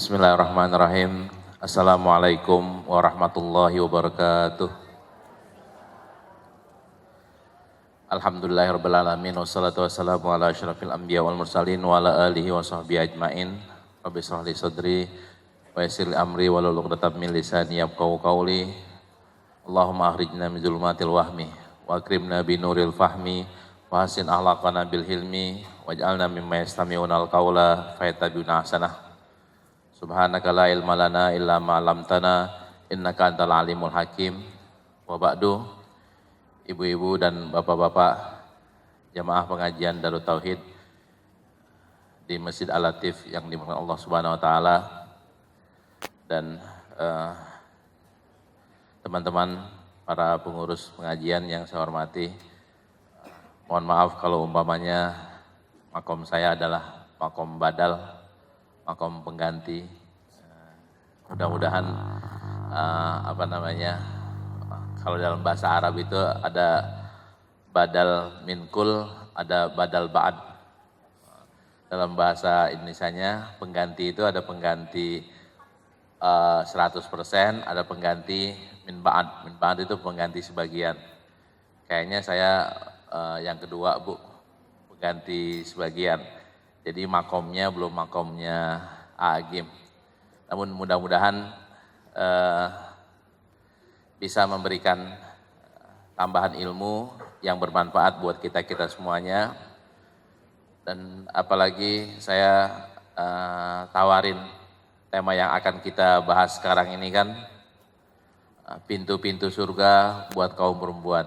Bismillahirrahmanirrahim. Assalamualaikum warahmatullahi wabarakatuh. Alhamdulillahirabbil alamin wassalatu wassalamu ala asyrafil anbiya wal mursalin wa ala alihi wa sahbihi ajmain. Rabbi shrah li sadri wa yassir li amri wahlul 'uqdatam min lisani yafqahu qawli. Allahumma akhrijna min dzulumatil wahmi wa akrimna bi nuril fahmi wa hasin akhlaqana bil hilmi waj'alna mimman yastami'una al-qawla fayattabi'una ahsanah. Subhanaka la ilma lana illa ma 'allamtana innaka antal alimul hakim. Wa ba'du, ibu-ibu dan bapak-bapak jamaah pengajian Darut Tauhid di Masjid Al-Latif yang dimuliakan Allah Subhanahu wa taala, dan teman-teman para pengurus pengajian yang saya hormati. Mohon maaf kalau umpamanya makom saya adalah makom badal, makom pengganti. Mudah-mudahan kalau dalam bahasa Arab itu ada badal minkul, ada badal ba'ad. Dalam bahasa Indonesianya pengganti itu ada pengganti 100%, ada pengganti min ba'ad. Min ba'ad itu pengganti sebagian. Kayaknya saya yang kedua, Bu, pengganti sebagian. Jadi makomnya belum makomnya Agim. Namun mudah-mudahan bisa memberikan tambahan ilmu yang bermanfaat buat kita-kita semuanya. Dan apalagi saya tawarin tema yang akan kita bahas sekarang ini kan, pintu-pintu surga buat kaum perempuan.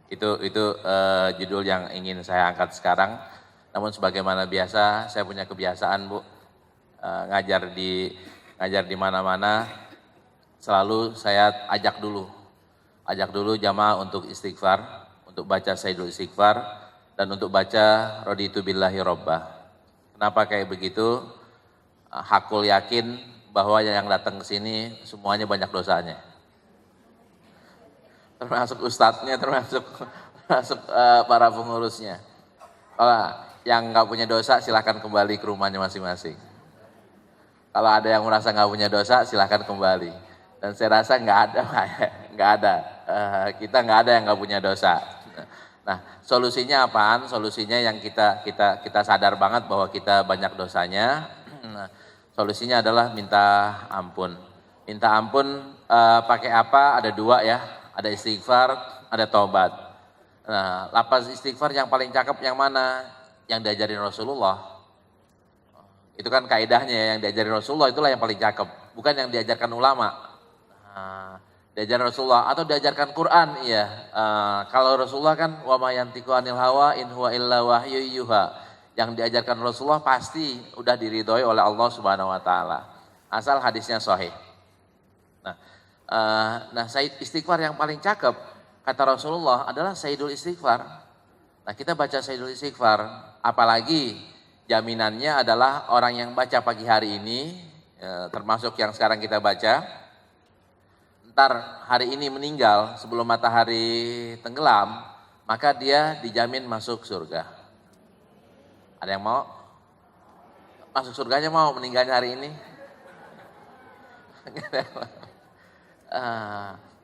Itu judul yang ingin saya angkat sekarang. Namun sebagaimana biasa, saya punya kebiasaan, Bu, ngajar di mana-mana, selalu saya ajak dulu jamaah untuk istighfar, untuk baca Sayyidul Istighfar, dan untuk baca Raditu Billahi Rabbah. Kenapa kayak begitu? Hakul yakin bahwa yang datang ke sini semuanya banyak dosanya. Termasuk ustadznya, termasuk para pengurusnya. Kalau yang nggak punya dosa silahkan kembali ke rumahnya masing-masing. Kalau ada yang merasa nggak punya dosa silahkan kembali. Dan saya rasa nggak ada. Kita nggak ada yang nggak punya dosa. Nah, solusinya apaan? Solusinya yang kita sadar banget bahwa kita banyak dosanya. Nah, solusinya adalah minta ampun. Minta ampun pakai apa? Ada dua ya. Ada istighfar, ada taubat. Nah, lafaz istighfar yang paling cakep yang mana? Yang diajarin Rasulullah. Itu kan kaidahnya, yang diajarin Rasulullah itulah yang paling cakep. Bukan yang diajarkan ulama. Nah, diajarin Rasulullah atau diajarkan Quran, iya. Kalau Rasulullah kan wa ma yantiqu anil hawa in huwa illa wahyu yuha. Yang diajarkan Rasulullah pasti udah diridhoi oleh Allah Subhanahu wa taala. Asal hadisnya sahih. Nah, istighfar yang paling cakep kata Rasulullah adalah Sayyidul Istighfar. Nah, kita baca Sayyidul Istighfar, apalagi jaminannya adalah orang yang baca pagi hari ini, termasuk yang sekarang kita baca, ntar hari ini meninggal sebelum matahari tenggelam, maka dia dijamin masuk surga. Ada yang mau? Masuk surganya mau meninggalnya hari ini?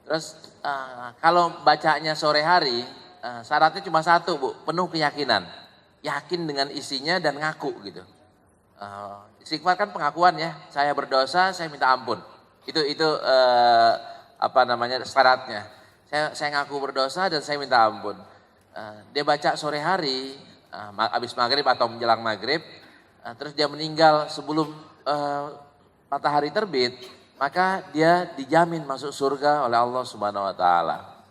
Terus kalau bacanya sore hari, syaratnya cuma satu, Bu, penuh keyakinan, yakin dengan isinya dan ngaku gitu. Istighfar kan pengakuan ya, saya berdosa, saya minta ampun. Itu syaratnya. Saya ngaku berdosa dan saya minta ampun. Dia baca sore hari, habis maghrib atau menjelang maghrib, terus dia meninggal sebelum matahari terbit, maka dia dijamin masuk surga oleh Allah Subhanahu wa taala.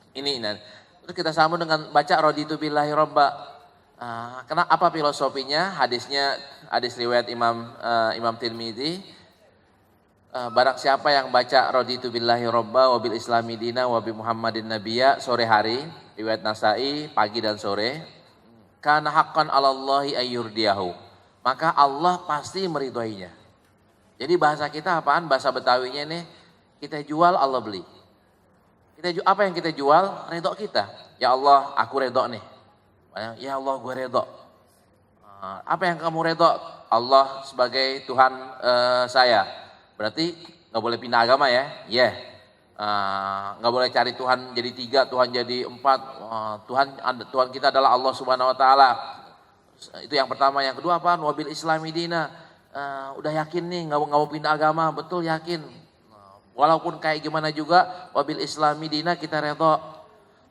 Terus kita sambung dengan baca Raditu Billahi Rabbah. Apa filosofinya? Hadis riwayat Imam Tirmidzi. Barang siapa yang baca Raditu Billahi Rabbah wa bil Islami dina wa bi Muhammadin nabiyya sore hari, riwayat Nasai pagi dan sore, kana haqqan 'alallahi ayyurdiyahu. Maka Allah pasti meridhoinya. Jadi bahasa kita apaan? Bahasa Betawinya nih, kita jual Allah beli. Apa yang kita jual? Redho kita. Ya Allah, aku redho nih. Ya Allah, gue redho. Apa yang kamu redho? Allah sebagai Tuhan saya. Berarti nggak boleh pindah agama ya? Iya. Nggak boleh cari Tuhan jadi 3, Tuhan jadi 4. Tuhan kita adalah Allah Subhanahu Wa Taala. Itu yang pertama. Yang kedua apa? Wabil Islami dina. Udah yakin nih nggak mau pindah agama, betul yakin. Walaupun kayak gimana juga, wabil Islami dina kita redho.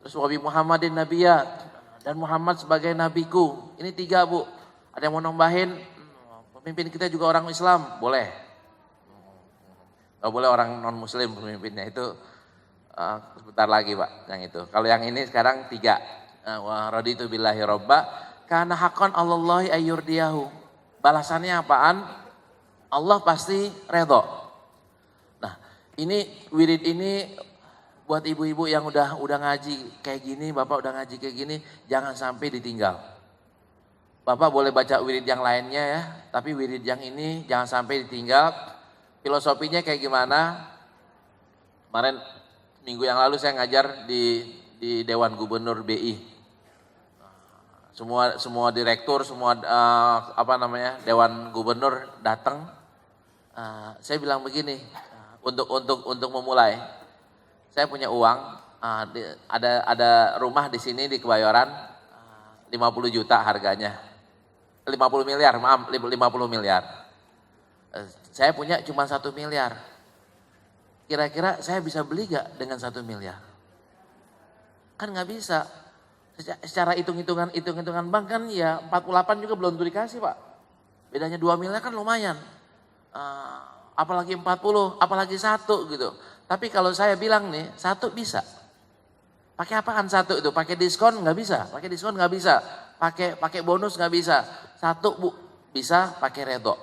Terus wabi Muhammadin Nabiya, dan Muhammad sebagai nabiku. Ini 3 Bu. Ada yang mau nambahin? Pemimpin kita juga orang Islam, boleh. Gak boleh orang non Muslim pemimpinnya, itu sebentar lagi Pak yang itu. Kalau yang ini sekarang 3. Wa raditu billahi robba, karena hakon Allahi ayyurdiyahu. Balasannya apaan? Allah pasti redho. Nah ini wirid ini buat ibu-ibu yang udah ngaji kayak gini, Bapak udah ngaji kayak gini, jangan sampai ditinggal. Bapak boleh baca wirid yang lainnya ya, tapi wirid yang ini jangan sampai ditinggal. Filosofinya kayak gimana? Kemarin minggu yang lalu saya ngajar di Dewan Gubernur BI. Semua direktur, semua Dewan Gubernur datang. Saya bilang begini, untuk memulai, saya punya uang, ada rumah di sini di Kebayoran, 50 juta harganya. 50 miliar, maaf 50 miliar. Saya punya cuma 1 miliar. Kira-kira saya bisa beli gak dengan 1 miliar? Kan gak bisa. Secara hitung-hitungan bank kan ya 48 juga belum tentu dikasih Pak. Bedanya 2 miliar kan lumayan. Apalagi 40, apalagi 1 gitu. Tapi kalau saya bilang nih, 1 bisa. Pakai apaan 1 itu? Pakai diskon nggak bisa, pakai diskon nggak bisa, pakai bonus nggak bisa. 1 Bu, bisa pakai redho.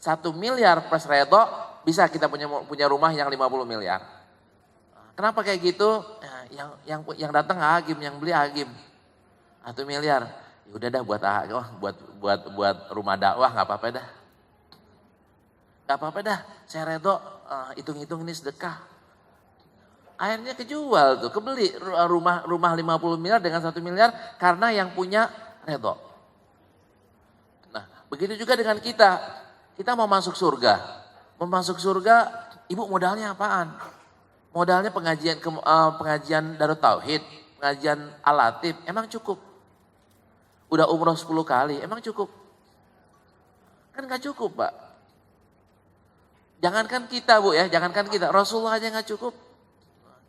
1 miliar plus redho, bisa kita punya rumah yang 50 miliar. Kenapa kayak gitu? Yang datang Agim, yang beli Agim. 1 miliar, ya udah dah buat rumah dakwah nggak apa-apa dah. Nggak apa-apa dah, saya redho, hitung-hitung ini sedekah. Akhirnya kejual tuh, kebeli rumah 50 miliar dengan 1 miliar karena yang punya redho. Nah begitu juga dengan kita mau masuk surga. Mau masuk surga, ibu modalnya apaan? Modalnya pengajian Darut Tauhid, pengajian Al-Latif, emang cukup? Udah umroh 10 kali, emang cukup? Kan gak cukup Pak. Jangankan kita Bu ya, jangankan kita, Rasulullah aja gak cukup.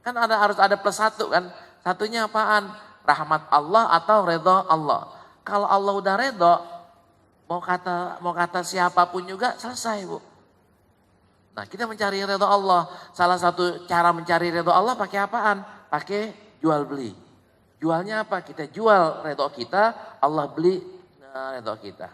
Kan harus ada plus 1 kan. Satunya apaan? Rahmat Allah atau redho Allah. Kalau Allah udah redho, mau kata siapapun juga selesai Bu. Nah kita mencari redho Allah. Salah satu cara mencari redho Allah pakai apaan? Pakai jual beli. Jualnya apa? Kita jual redho kita, Allah beli redho kita.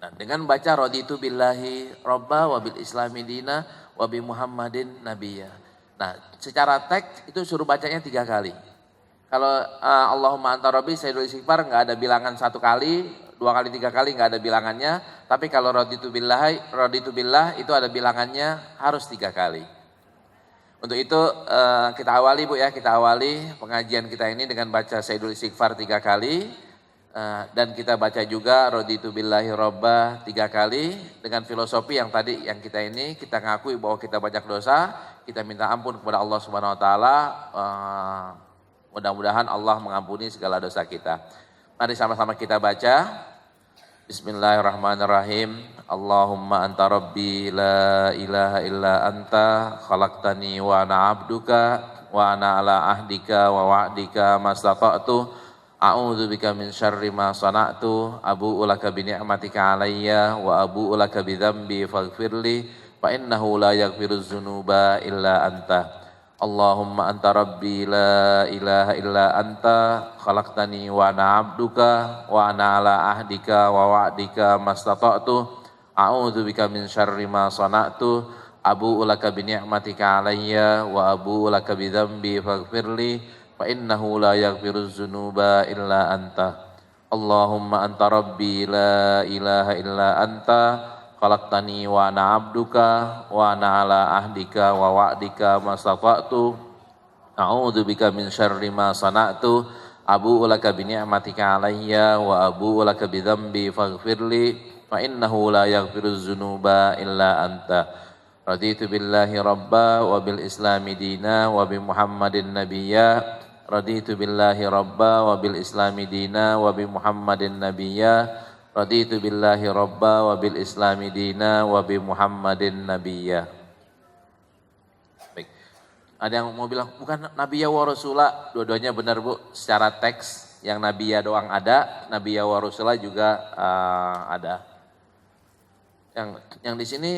Nah dengan baca raditu billahi robba wabil islami dina wabi Muhammadin nabiyya. Nah secara teks itu suruh bacanya 3 kali. Kalau Allahumma anta rabbi sayyidul istighfar nggak ada bilangan 1 kali, 2 kali, 3 kali nggak ada bilangannya. Tapi kalau raditu billah itu ada bilangannya, harus 3 kali. Untuk itu kita awali Bu ya, kita awali pengajian kita ini dengan baca sayyidul istighfar 3 kali. Dan kita baca juga raditu billahi robba 3 kali dengan filosofi yang tadi yang kita ini, kita ngakui bahwa kita banyak dosa, kita minta ampun kepada Allah Subhanahu Wa Taala. Mudah-mudahan Allah mengampuni segala dosa kita. Mari sama-sama kita baca. Bismillahirrahmanirrahim. Allahumma anta rabbi la ilaha illa anta khalaqtani wa ana abduka wa ana ala ahdika wa wa'dika mastata'tu. A'udzu bika min syarri ma sana'tu, abu'u laka bi ni'matika 'alayya wa abu'u laka bi dzambi faghfirli fa innahu la yaghfiruz dzunuba illa anta. Allahumma anta rabbi la ilaha illa anta khalaqtani wa ana 'abduka wa ana 'ala ahdika wa wa'dika mastata'tu. A'udzu bika min syarri ma sana'tu, abu'u laka bi ni'matika 'alayya wa abu'u laka bi dzambi faghfirli fa innahu la yaghfiruz dzunuba illa anta. Allahumma anta rabbi la ilaha illa anta khalaqtani wa ana 'abduka wa ana 'ala ahdika wa wa'dika mastata'tu. A'udzu bika min syarri ma sana'tu, abu'u laka bi ni'matika 'alayya wa abu'u laka bi dzambi faghfirli fa innahu la yaghfiruz dzunuba illa anta. Raditu billahi rabba wa bil islami dina wa bi Muhammadin nabiyya. Raditu billahi rabba wa bil islami dina wa bi Muhammadin nabiyya. Raditu billahi rabba wa bil islami dina wa bi Muhammadin nabiyya. Baik. Ada yang mau bilang bukan nabiyya wa rasulah, dua-duanya benar Bu, secara teks yang nabiyya doang ada, nabiyya wa rasulah juga ada. Yang di sini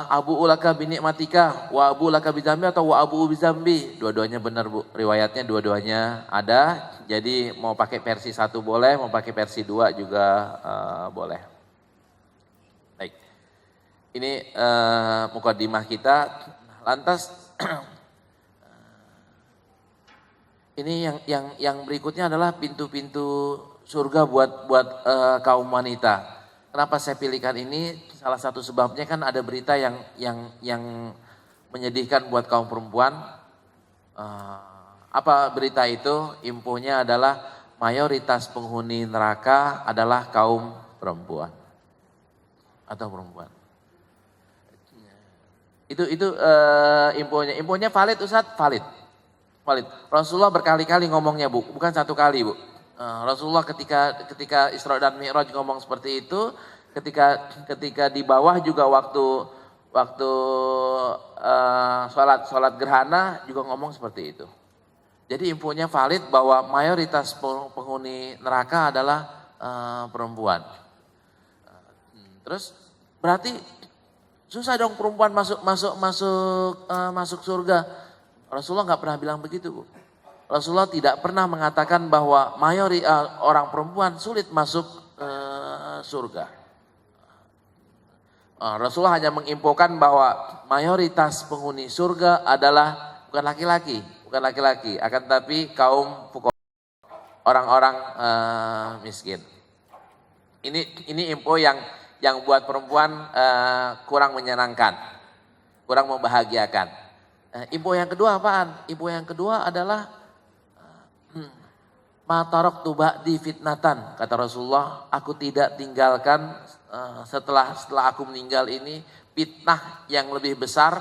abu ulaka bi ni'matika wa abu ulaka bi dzambi atau wa abu bi dzambi, dua-duanya benar Bu, riwayatnya dua-duanya ada. Jadi mau pakai versi 1 boleh, mau pakai versi 2 juga boleh. Baik. Ini mukadimah kita. Lantas ini yang berikutnya adalah pintu-pintu surga buat kaum wanita. Kenapa saya pilihkan ini? Salah satu sebabnya kan ada berita yang menyedihkan buat kaum perempuan. Apa berita itu? Infonya adalah mayoritas penghuni neraka adalah kaum perempuan atau perempuan. Itu infonya. Infonya valid Ustadz? Valid. Rasulullah berkali-kali ngomongnya Bu, bukan 1 kali Bu. Rasulullah ketika Isra dan Mi'raj ngomong seperti itu, ketika di bawah juga waktu sholat gerhana juga ngomong seperti itu. Jadi infonya valid bahwa mayoritas penghuni neraka adalah perempuan. Terus berarti susah dong perempuan masuk surga. Rasulullah nggak pernah bilang begitu Bu. Rasulullah tidak pernah mengatakan bahwa orang perempuan sulit masuk surga. Rasulullah hanya menginfokan bahwa mayoritas penghuni surga adalah bukan laki-laki, akan tapi kaum fuqara, orang-orang miskin. Ini info yang buat perempuan kurang menyenangkan, kurang membahagiakan. Info yang kedua apaan? Info yang kedua adalah matarok tuba di fitnatan, kata Rasulullah, aku tidak tinggalkan setelah aku meninggal ini fitnah yang lebih besar,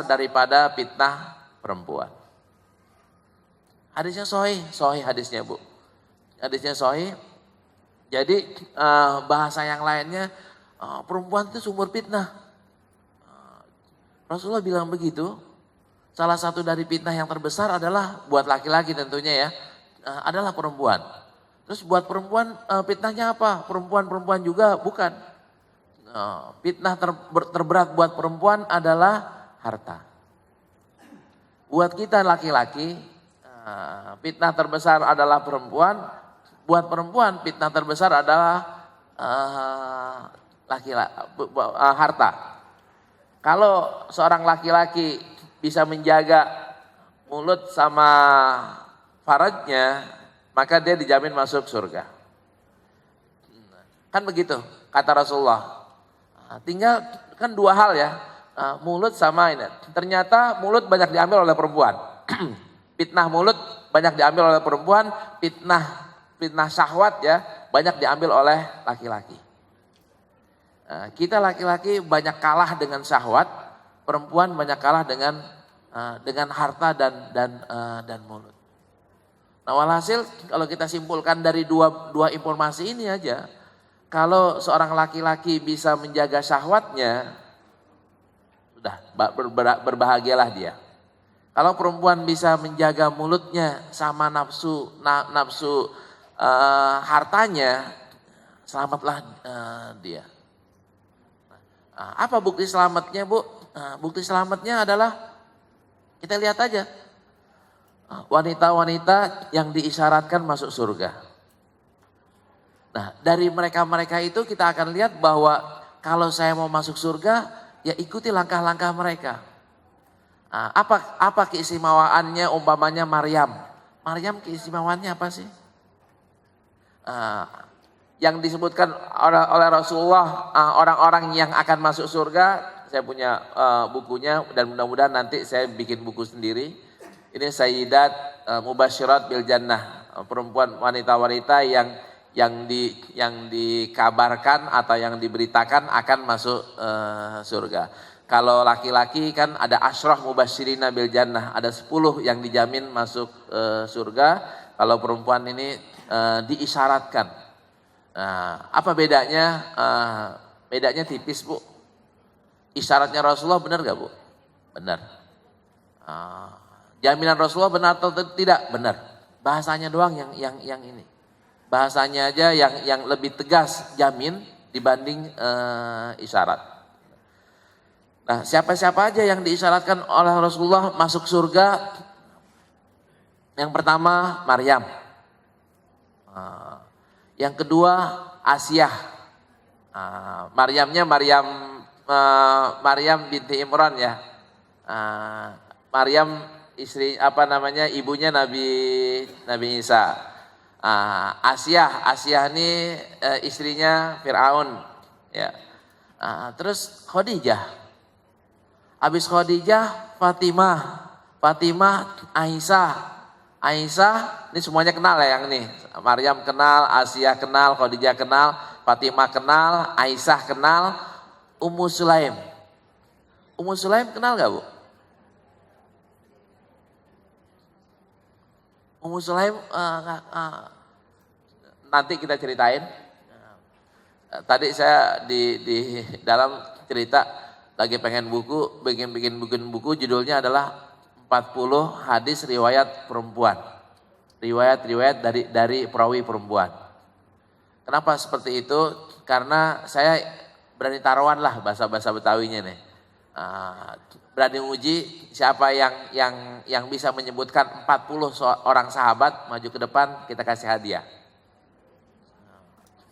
daripada fitnah perempuan. Hadisnya sahih hadisnya Bu. Hadisnya sahih. Jadi bahasa yang lainnya perempuan itu sumber fitnah. Rasulullah bilang begitu. Salah satu dari fitnah yang terbesar adalah buat laki-laki tentunya ya, adalah perempuan. Terus buat perempuan fitnahnya apa? Perempuan juga bukan. Fitnah terberat buat perempuan adalah harta. Buat kita laki-laki, fitnah terbesar adalah perempuan. Buat perempuan fitnah terbesar adalah harta. Kalau seorang laki-laki bisa menjaga mulut sama farajnya, maka dia dijamin masuk surga. Kan begitu kata Rasulullah. Tinggal kan 2 hal ya, mulut sama ini. Ternyata mulut banyak diambil oleh perempuan. Fitnah mulut banyak diambil oleh perempuan, fitnah syahwat ya banyak diambil oleh laki-laki. Kita laki-laki banyak kalah dengan syahwat, perempuan banyak kalah dengan harta dan mulut. Nah, walhasil kalau kita simpulkan dari dua informasi ini aja, kalau seorang laki-laki bisa menjaga syahwatnya, sudah berbahagialah dia. Kalau perempuan bisa menjaga mulutnya sama nafsu hartanya, selamatlah dia. Apa bukti selamatnya Bu? Bukti selamatnya adalah kita lihat aja wanita-wanita yang diisyaratkan masuk surga. Nah, dari mereka-mereka itu kita akan lihat bahwa kalau saya mau masuk surga, ya ikuti langkah-langkah mereka. Apa keistimewaannya umpamanya Maryam? Maryam keistimewaannya apa sih? Yang disebutkan oleh Rasulullah, orang-orang yang akan masuk surga, saya punya bukunya dan mudah-mudahan nanti saya bikin buku sendiri. Ini sayyidat mubasyirat bil jannah, perempuan wanita-wanita yang dikabarkan atau yang diberitakan akan masuk surga. Kalau laki-laki kan ada asyrah mubasyirina bil jannah, ada 10 yang dijamin masuk surga. Kalau perempuan ini diisyaratkan. Nah, apa bedanya? Bedanya tipis, Bu. Isyaratnya Rasulullah benar gak, Bu? Benar. Jaminan Rasulullah benar atau tidak? Benar. Bahasanya doang yang ini. Bahasanya aja yang lebih tegas jamin dibanding isyarat. Nah, siapa-siapa aja yang diisyaratkan oleh Rasulullah masuk surga? Yang pertama Maryam. Yang kedua Asiyah. Maryamnya Maryam binti Imran ya. Maryam ibunya Nabi Isa. Asiyah ini istrinya Fir'aun ya. Terus Khadijah. Habis Khadijah Fatimah Aisyah ini semuanya kenal ya yang ini. Maryam kenal, Asiyah kenal, Khadijah kenal, Fatimah kenal, Aisyah kenal, Ummu Sulaim. Ummu Sulaim kenal gak, Bu? Ummu Sulaim nanti kita ceritain. Tadi saya di dalam cerita lagi pengen bikin buku, judulnya adalah 40 hadis riwayat perempuan. Riwayat dari perawi perempuan. Kenapa seperti itu? Karena saya berani taruhan lah bahasa Betawinya nih. Berani uji siapa yang bisa menyebutkan 40 orang sahabat maju ke depan, kita kasih hadiah.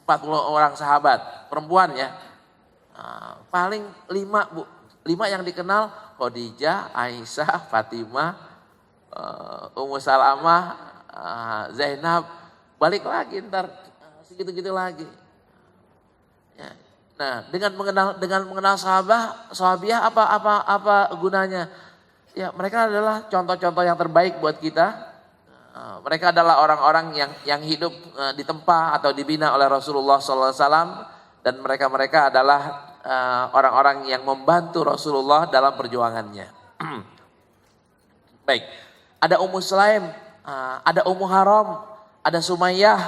40 orang sahabat perempuan ya. Paling 5, Bu. 5 yang dikenal Khadijah, Aisyah, Fatimah, Ummu Salamah, Zainab. Balik lagi ntar segitu-gitu lagi. Ya. Nah, dengan mengenal sahabiah apa gunanya? Ya, mereka adalah contoh-contoh yang terbaik buat kita. Mereka adalah orang-orang yang hidup ditempa atau dibina oleh Rasulullah SAW, dan mereka adalah orang-orang yang membantu Rasulullah dalam perjuangannya. Baik, ada Ummu Sulaim, ada Ummu Haram, ada Sumayyah,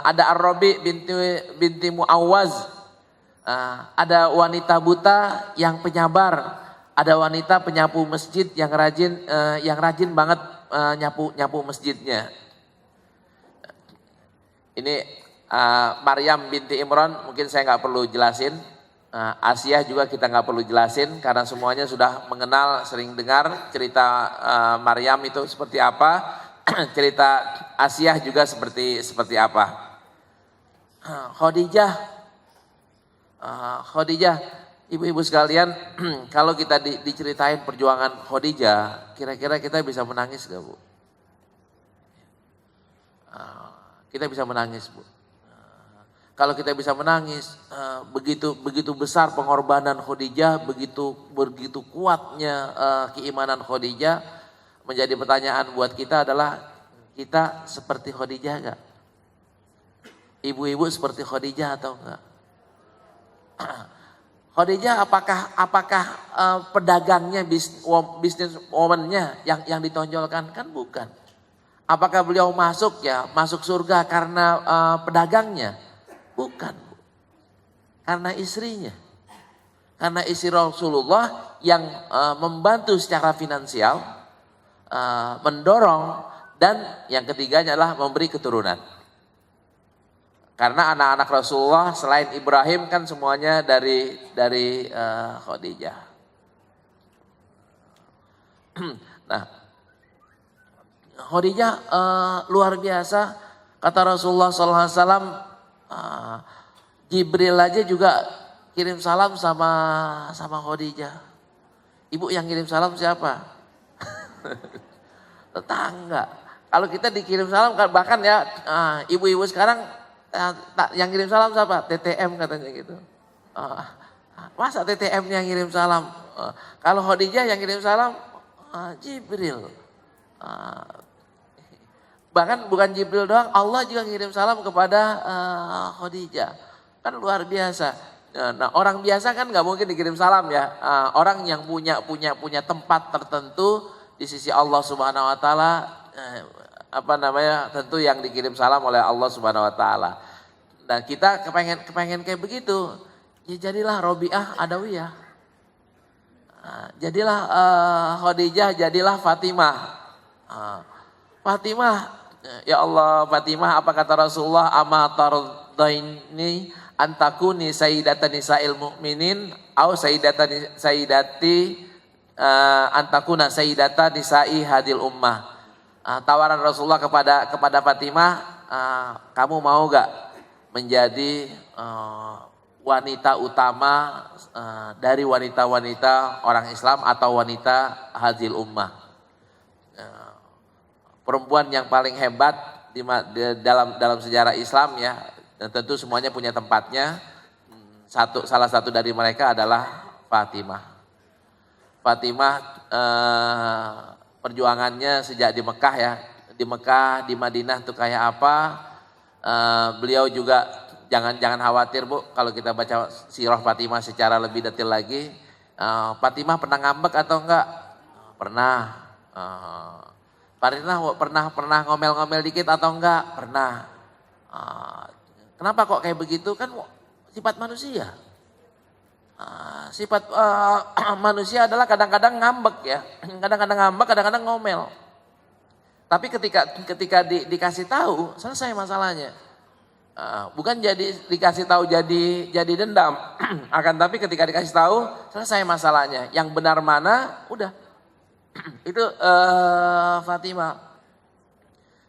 ada Ar-Rabi binti Muawwaz, ada wanita buta yang penyabar, ada wanita penyapu masjid yang rajin banget nyapu masjidnya. Ini Maryam binti Imran mungkin saya nggak perlu jelasin. Asiyah juga kita nggak perlu jelasin karena semuanya sudah mengenal, sering dengar cerita Maryam itu seperti apa, cerita Asiyah juga seperti apa. Khadijah, ibu-ibu sekalian, kalau kita diceritain perjuangan Khadijah, kira-kira kita bisa menangis gak, Bu? Kita bisa menangis, Bu. Kalau kita bisa menangis, begitu besar pengorbanan Khadijah, begitu kuatnya keimanan Khadijah, menjadi pertanyaan buat kita adalah, kita seperti Khadijah gak? Ibu-ibu seperti Khadijah atau enggak? Khadijah apakah pedagangnya, bisnis woman-nya yang ditonjolkan? Kan bukan. Apakah beliau masuk surga karena pedagangnya? Bukan. Karena istrinya. Karena istri Rasulullah yang membantu secara finansial, mendorong, dan yang ketiganya adalah memberi keturunan. Karena anak-anak Rasulullah selain Ibrahim kan semuanya dari Khadijah. Nah, Khadijah luar biasa. Kata Rasulullah SAW, Jibril aja juga kirim salam sama Khadijah. Ibu yang kirim salam siapa? Tetangga. Kalau kita dikirim salam, bahkan ya ibu-ibu sekarang yang kirim salam siapa? TTM katanya gitu. Masa TTM yang kirim salam? Kalau Khadijah yang kirim salam Jibril. Uh, Bahkan bukan Jibril doang, Allah juga ngirim salam kepada Khadijah. Kan luar biasa. Nah, orang biasa kan nggak mungkin dikirim salam ya. Orang yang punya tempat tertentu di sisi Allah Subhanahu Wa Taala, tentu yang dikirim salam oleh Allah Subhanahu Wa Taala. Nah, kita kepengen kayak begitu. Ya jadilah Robiah Adawiyah. Jadilah Khadijah, jadilah Fatimah. Fatimah, ya Allah Fatimah, apa kata Rasulullah, ama tardaini antakuni sayyidatan nisa'il mu'minin au sayyidati antakuna sayyidatan nisa'i hadil ummah. Tawaran Rasulullah kepada Fatimah, kamu mau gak menjadi wanita utama dari wanita-wanita orang Islam atau wanita hadil ummah, perempuan yang paling hebat dalam sejarah Islam ya, dan tentu semuanya punya tempatnya. Salah satu dari mereka adalah Fatimah. Fatimah perjuangannya sejak di Mekah ya, di Mekah, di Madinah tuh kayak apa. Beliau juga jangan khawatir Bu, kalau kita baca sirah Fatimah secara lebih detail lagi. Fatimah pernah ngambek atau enggak? Pernah. Pernah ngomel-ngomel dikit atau enggak? Pernah. Kenapa kok kayak begitu? Kan sifat manusia. Sifat manusia adalah kadang-kadang ngambek ya. Kadang-kadang ngambek, kadang-kadang ngomel. Tapi ketika dikasih tahu, selesai masalahnya. Bukan dikasih tahu jadi dendam. Akan tapi ketika dikasih tahu, selesai masalahnya. Yang benar mana, udah. Itu Fatimah.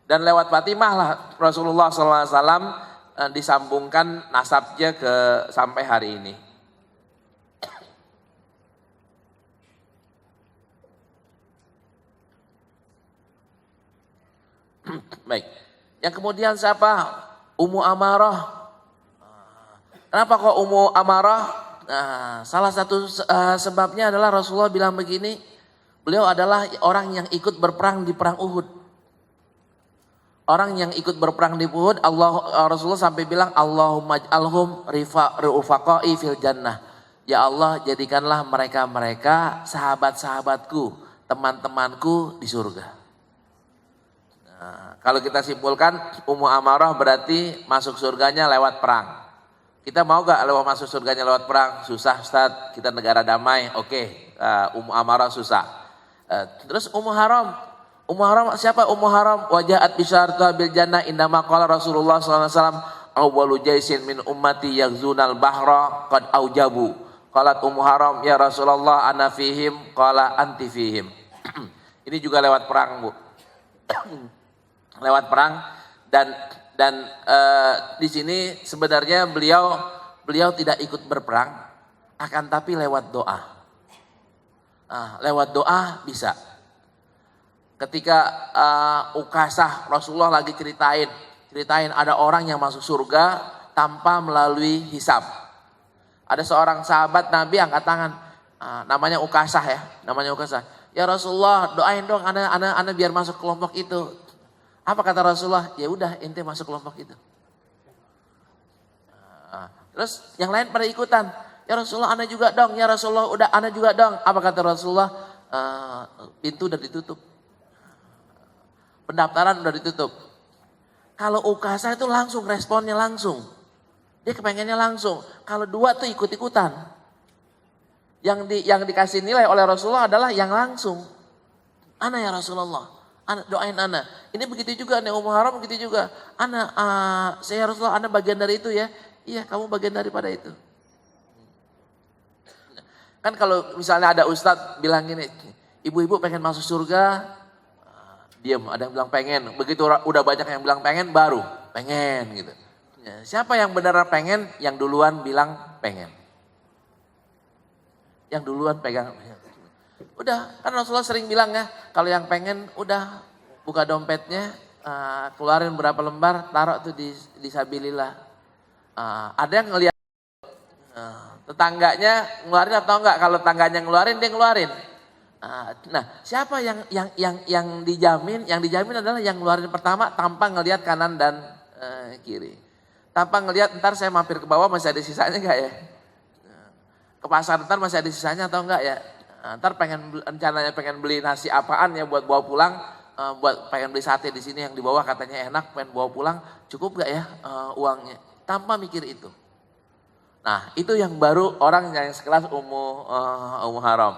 Dan lewat Fatimah lah Rasulullah SAW disambungkan nasabnya sampai hari ini. Baik. Yang kemudian siapa? Ummu Amarah. Kenapa kok Ummu Amarah? Salah satu sebabnya adalah Rasulullah bilang begini. Beliau adalah orang yang ikut berperang di perang Uhud. Orang yang ikut berperang di Uhud, Rasulullah sampai bilang, Allahumma ij'alhum rufaqai fil jannah. Ya Allah, jadikanlah mereka sahabat-sahabatku, teman-temanku di surga. Nah, kalau kita simpulkan, Ummu Amarah berarti masuk surganya lewat perang. Kita mau gak masuk surganya lewat perang? Susah Ustaz, kita negara damai. Oke, Ummu Amarah susah. Terus Ummu Haram siapa Ummu Haram? Wajahat bisyarta bil jannah indama qala Rasulullah sallallahu alaihi wasallam awwalu jaisin min ummati yaghzunal bahra qad aujabu. Qalat Ummu Haram, ya Rasulullah ana fihim, qala anti fihim. Ini juga lewat perang Bu. Lewat perang dan di sini sebenarnya beliau tidak ikut berperang, akan tapi lewat doa. Lewat doa bisa. Ketika Ukasah, Rasulullah lagi ceritain ada orang yang masuk surga tanpa melalui hisab. Ada seorang sahabat Nabi angkat tangan, namanya Ukasah ya, Ya Rasulullah, doain dong ana biar masuk kelompok itu. Apa kata Rasulullah? Ya udah, ente masuk kelompok itu. Terus yang lain pada ikutan. Ya Rasulullah, ana juga dong. Ya Rasulullah, udah ana juga dong. Apa kata Rasulullah? Pintu udah ditutup. Pendaftaran udah ditutup. Kalau Ukasah itu langsung, responnya langsung. Dia kepengennya langsung. Kalau dua tuh ikut-ikutan. Yang dikasih nilai oleh Rasulullah adalah yang langsung. Ana ya Rasulullah, doain ana. Ini begitu juga nih Ummu Haram, begitu juga. Saya Rasulullah, ana bagian dari itu ya. Iya, kamu bagian daripada itu. Kan kalau misalnya ada ustadz bilang gini, ibu-ibu pengen masuk surga, diam, ada yang bilang pengen. Begitu udah banyak yang bilang pengen, baru pengen gitu. Ya, siapa yang benar pengen? Yang duluan bilang pengen. Yang duluan pegang. Udah, kan Rasulullah sering bilang ya, kalau yang pengen udah buka dompetnya, keluarin berapa lembar, taruh tuh di sabilillah. Ada yang ngelihat tetangganya ngeluarin atau enggak? Kalau tetangganya ngeluarin, dia ngeluarin. Nah, siapa yang dijamin? Yang dijamin adalah yang ngeluarin pertama tanpa ngelihat kanan dan kiri. Tanpa ngelihat ntar saya mampir ke bawah masih ada sisanya enggak ya? Ke pasar ntar masih ada sisanya atau enggak ya? Ntar rencananya pengen beli nasi apaan ya buat bawa pulang, buat pengen beli sate di sini yang di bawah katanya enak, pengen bawa pulang, cukup enggak ya uangnya? Tanpa mikir itu. Nah, itu yang baru orang yang sekelas Ummu Haram.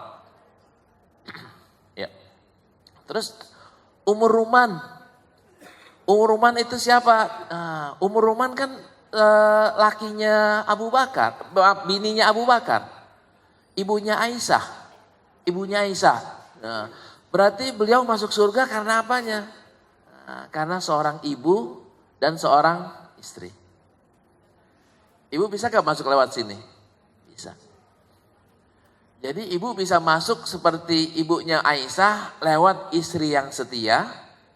Ya. Terus Ummu Ruman. Ummu Ruman itu siapa? Ummu Ruman kan lakinya Abu Bakar, bininya Abu Bakar. Ibunya Aisyah. Ibunya Aisyah. Nah, berarti beliau masuk surga karena apanya? Karena seorang ibu dan seorang istri. Ibu bisa gak masuk lewat sini? Bisa. Jadi ibu bisa masuk seperti ibunya Aisyah lewat istri yang setia,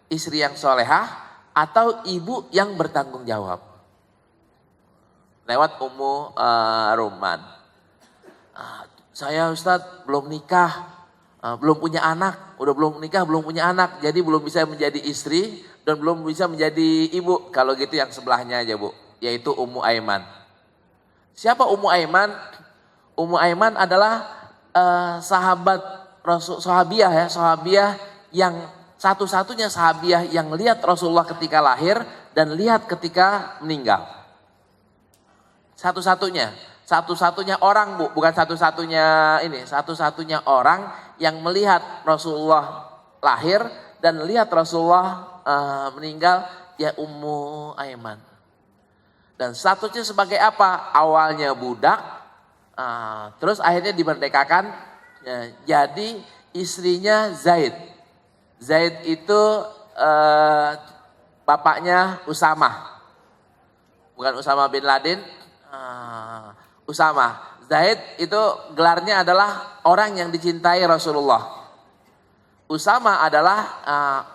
istri yang solehah, atau ibu yang bertanggung jawab. Lewat Ummu Ruman. Saya Ustadz belum nikah, belum punya anak, udah belum nikah, belum punya anak, jadi belum bisa menjadi istri dan belum bisa menjadi ibu. Kalau gitu yang sebelahnya aja Bu, yaitu Ummu Aiman. Siapa Ummu Aiman? Ummu Aiman adalah sahabat Rasul, sahabiah yang satu-satunya sahabiah yang lihat Rasulullah ketika lahir dan lihat ketika meninggal. Satu-satunya orang Bu, bukan satu-satunya orang yang melihat Rasulullah lahir dan lihat Rasulullah meninggal, ya Ummu Aiman. Dan statusnya sebagai apa? Awalnya budak, terus akhirnya dimerdekakan, ya, jadi istrinya Zaid. Zaid itu bapaknya Usamah, bukan Usama bin Laden. Usamah. Zaid itu gelarnya adalah orang yang dicintai Rasulullah. Usama adalah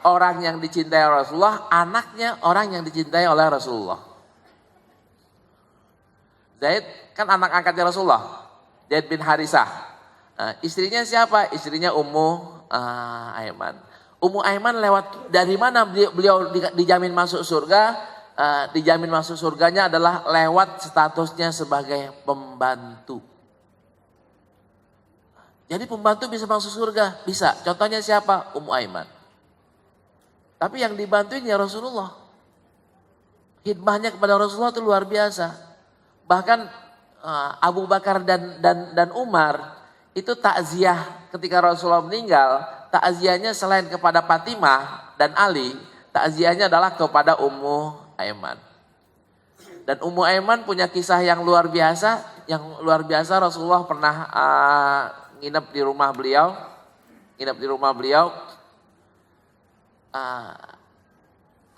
orang yang dicintai Rasulullah, anaknya orang yang dicintai oleh Rasulullah. Zaid kan anak angkatnya Rasulullah, Zaid bin Harisah. Istrinya siapa? Istrinya Ummu Aiman. Ummu Aiman lewat dari mana beliau dijamin masuk surga? Dijamin masuk surganya adalah lewat statusnya sebagai pembantu. Jadi pembantu bisa masuk surga? Bisa. Contohnya siapa? Ummu Aiman. Tapi yang dibantuin ya Rasulullah. Hidmahnya kepada Rasulullah itu luar biasa. Bahkan Abu Bakar dan Umar itu takziah ketika Rasulullah meninggal. Takziahnya selain kepada Fatimah dan Ali, takziahnya adalah kepada Ummu Aiman. Dan Ummu Aiman punya kisah yang luar biasa. Yang luar biasa, Rasulullah pernah nginep di rumah beliau.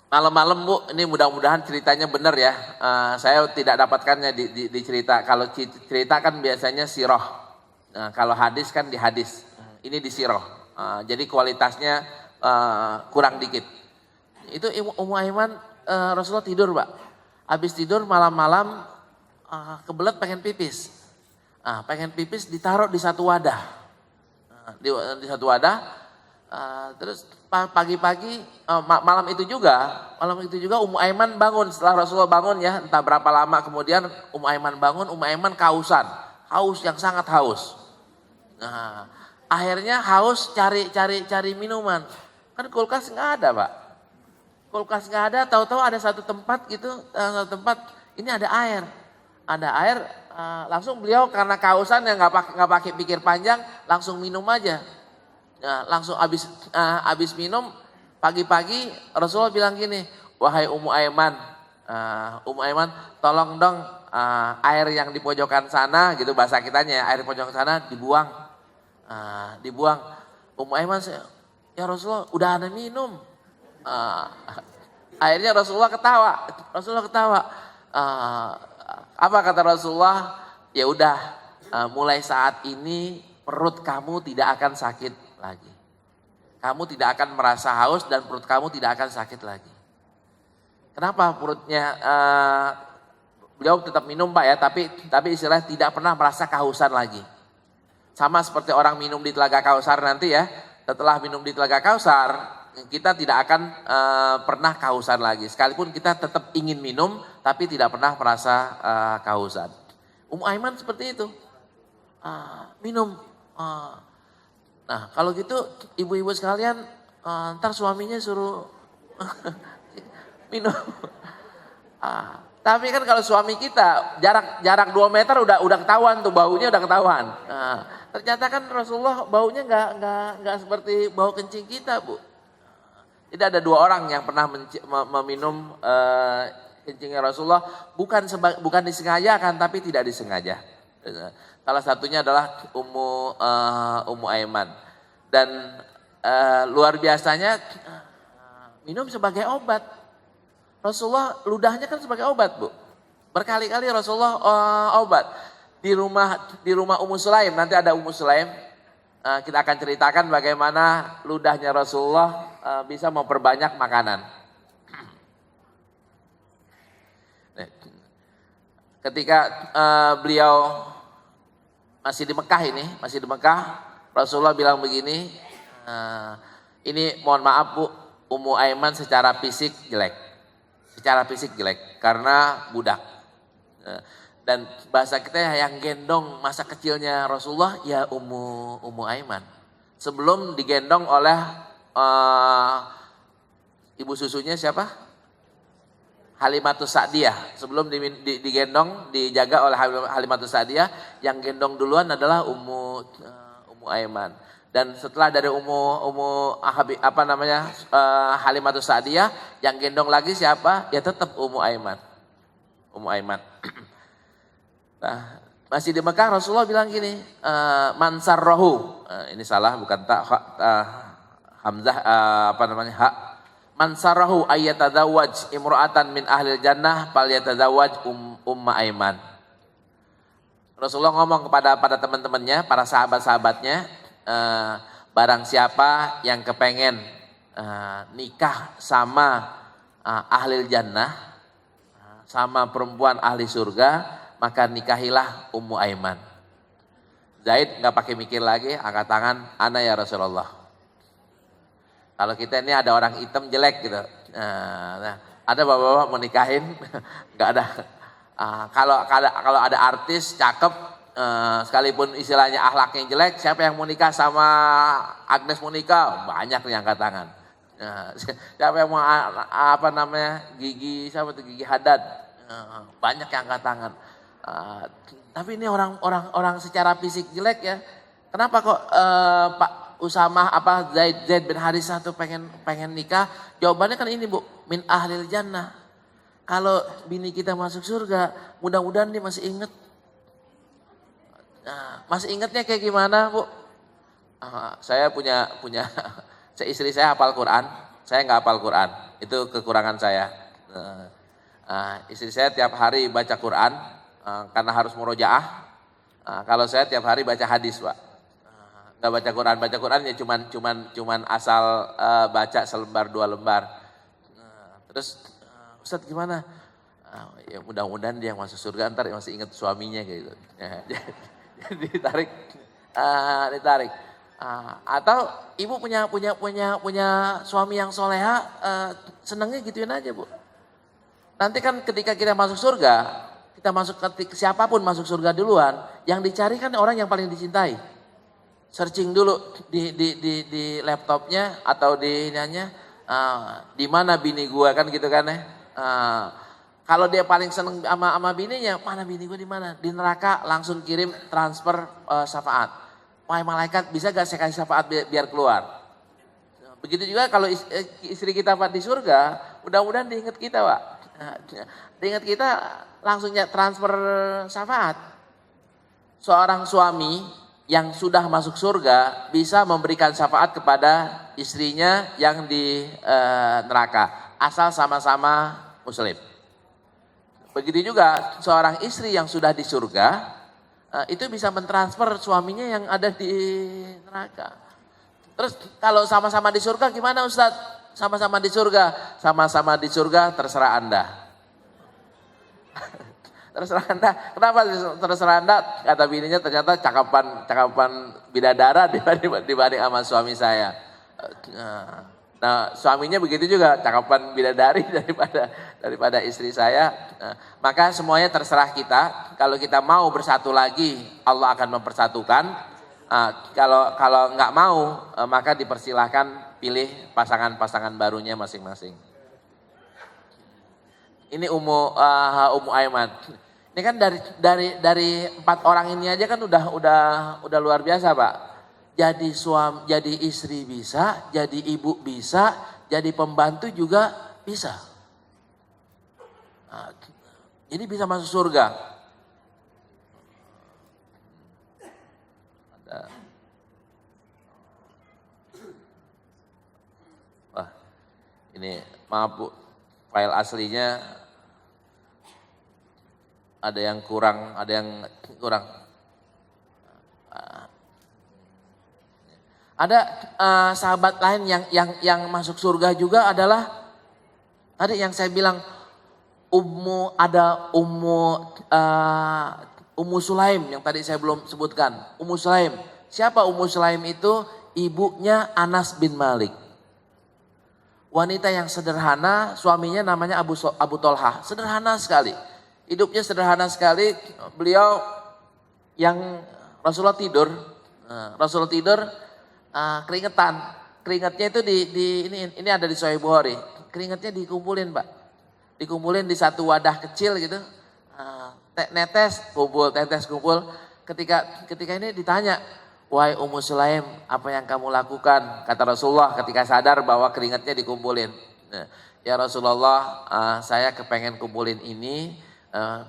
Malam-malam Bu, ini mudah-mudahan ceritanya benar ya. Saya tidak dapatkannya di cerita. Kalau cerita kan biasanya sirah. Kalau hadis kan di hadis. Ini di sirah. Jadi kualitasnya kurang dikit. Itu Ummu Aiman, Rasulullah tidur Pak. Habis tidur malam-malam kebelet pengen pipis. Pengen pipis ditaruh di satu wadah. Di satu wadah. Terus pagi-pagi malam itu juga Ummu Aiman bangun. Setelah Rasulullah bangun ya, entah berapa lama kemudian Ummu Aiman bangun. Ummu Aiman kehausan, haus yang sangat haus. Akhirnya haus cari minuman. Kan kulkas nggak ada Pak. Kulkas nggak ada, tahu-tahu ada satu tempat gitu, ini ada air. Ada air, langsung beliau karena kehausan yang nggak pakai pikir panjang, langsung minum aja. Langsung habis minum, pagi-pagi Rasulullah bilang gini, wahai Ummu Aiman, tolong dong air yang di pojokan sana, gitu bahasa kitanya, air di pojokan sana dibuang. Ummu Aiman, ya Rasulullah udah ada minum. Akhirnya Rasulullah ketawa. Apa kata Rasulullah? Ya udah, mulai saat ini perut kamu tidak akan sakit lagi. Kamu tidak akan merasa haus dan perut kamu tidak akan sakit lagi. Kenapa perutnya? Beliau tetap minum Pak ya, tapi istilahnya tidak pernah merasa kehausan lagi. Sama seperti orang minum di Telaga Kausar nanti ya. Setelah minum di Telaga Kausar, kita tidak akan pernah kehausan lagi. Sekalipun kita tetap ingin minum, tapi tidak pernah merasa kehausan. Ummu Aiman seperti itu. Minum. Nah kalau gitu ibu-ibu sekalian, ntar suaminya suruh minum. Tapi kan kalau suami kita jarak 2 meter udah ketahuan tuh, baunya udah ketahuan. Ternyata kan Rasulullah baunya nggak seperti bau kencing kita, Bu. Jadi ada 2 orang yang pernah meminum kencingnya Rasulullah, bukan disengajakan tapi tidak disengaja. Salah satunya adalah Ummu Aiman. Dan luar biasanya minum sebagai obat. Rasulullah ludahnya kan sebagai obat, Bu. Berkali-kali Rasulullah obat. Di rumah Ummu Sulaim, nanti ada Ummu Sulaim. Kita akan ceritakan bagaimana ludahnya Rasulullah bisa memperbanyak makanan. Ketika beliau masih di Mekah, Rasulullah bilang begini, ini mohon maaf Bu, Ummu Aiman secara fisik jelek karena budak. Dan bahasa kita yang gendong masa kecilnya Rasulullah ya Ummu Aiman. Sebelum digendong oleh ibu susunya siapa? Halimatus Sa'diyah. Sebelum digendong, dijaga oleh Halimatus Sa'diyah, yang gendong duluan adalah Ummu Aiman. Dan setelah dari Halimatus Sa'diyah, yang gendong lagi siapa? Ya tetap Ummu Aiman. Nah, masih di Mekah Rasulullah bilang gini, mansarrohu. Ini salah, bukan hamzah hak. Mansarrohu ayyatadzawwaj imra'atan min ahlil jannah falyatadzawwaj Umma Aiman. Rasulullah ngomong kepada teman-temannya, para sahabat-sahabatnya, barang siapa yang kepengen nikah sama ahlil jannah, sama perempuan ahli surga, maka nikahilah Ummu Aiman. Zaid nggak pakai mikir lagi, angkat tangan, ana ya Rasulullah. Kalau kita ini ada orang hitam jelek gitu, nah, ada bapak-bapak mau nikahin, nggak ada. Kalau ada artis cakep, sekalipun istilahnya akhlaknya jelek, siapa yang mau nikah sama Agnes Monica? Banyak yang angkat tangan. Siapa yang mau Gigi Hadad? Banyak yang angkat tangan. Tapi ini orang secara fisik jelek ya. Kenapa kok Pak Usamah Zaid bin Harisah tuh pengen nikah? Jawabannya kan ini Bu, min ahlil jannah. Kalau bini kita masuk surga, mudah-mudahan dia masih inget. Nah, masih ingatnya kayak gimana Bu? Saya punya istri saya hafal Quran, saya nggak hafal Quran, itu kekurangan saya. Istri saya tiap hari baca Quran karena harus murojaah. Kalau saya tiap hari baca hadis Pak, nggak baca Quran ya cuman asal baca selembar 2 lembar. Terus Ustadz gimana? Ya mudah-mudahan dia masuk surga ntar masih ingat suaminya gitu. Ditarik. Atau ibu punya suami yang soleha, senangnya gituin aja Bu. Nanti kan ketika kita masuk surga, siapapun masuk surga duluan, yang dicari kan orang yang paling dicintai. Searching dulu di laptopnya atau di ininya, di mana bini gua kan gitu kan ya. Kalau dia paling seneng sama bininya, mana bini gue di mana? Di neraka langsung kirim transfer syafaat. Wahai malaikat, bisa gak saya kasih syafaat biar keluar? Begitu juga kalau istri kita Pak di surga, mudah-mudahan diingat kita Pak. Diingat kita langsungnya transfer syafaat. Seorang suami yang sudah masuk surga bisa memberikan syafaat kepada istrinya yang di neraka. Asal sama-sama Muslim. Begitu juga seorang istri yang sudah di surga, itu bisa mentransfer suaminya yang ada di neraka. Terus kalau sama-sama di surga gimana Ustadz? Sama-sama di surga terserah Anda. Terserah Anda. Kenapa terserah Anda? Kata bininya ternyata cakapan bidadara dibanding sama suami saya. Nah, suaminya begitu juga, cakapan bidadari daripada istri saya. Maka semuanya terserah kita. Kalau kita mau bersatu lagi, Allah akan mempersatukan. Kalau nggak mau, maka dipersilahkan pilih pasangan-pasangan barunya masing-masing. Ini Ummu Aiman. Ini kan dari 4 orang ini aja kan udah luar biasa, Pak. Jadi istri bisa, jadi ibu bisa, jadi pembantu juga bisa. Nah, jadi bisa masuk surga. Wah, ini maaf Bu, file aslinya ada yang kurang. Ada sahabat lain yang masuk surga juga adalah tadi yang saya bilang Ummu Sulaim yang tadi saya belum sebutkan. Ummu Sulaim. Siapa Ummu Sulaim itu? Ibunya Anas bin Malik. Wanita yang sederhana, suaminya namanya Abu Tolhah. Sederhana sekali. Hidupnya sederhana sekali. Beliau yang Rasulullah tidur. Rasulullah tidur keringatnya itu ini ada di Sahih Bukhari. Keringatnya dikumpulin, Pak. Dikumpulin di satu wadah kecil gitu. Tetes kumpul. Ketika ini ditanya, "Wahai Ummu Sulaim, apa yang kamu lakukan?" Kata Rasulullah ketika sadar bahwa keringatnya dikumpulin. "Ya Rasulullah, saya kepengen kumpulin ini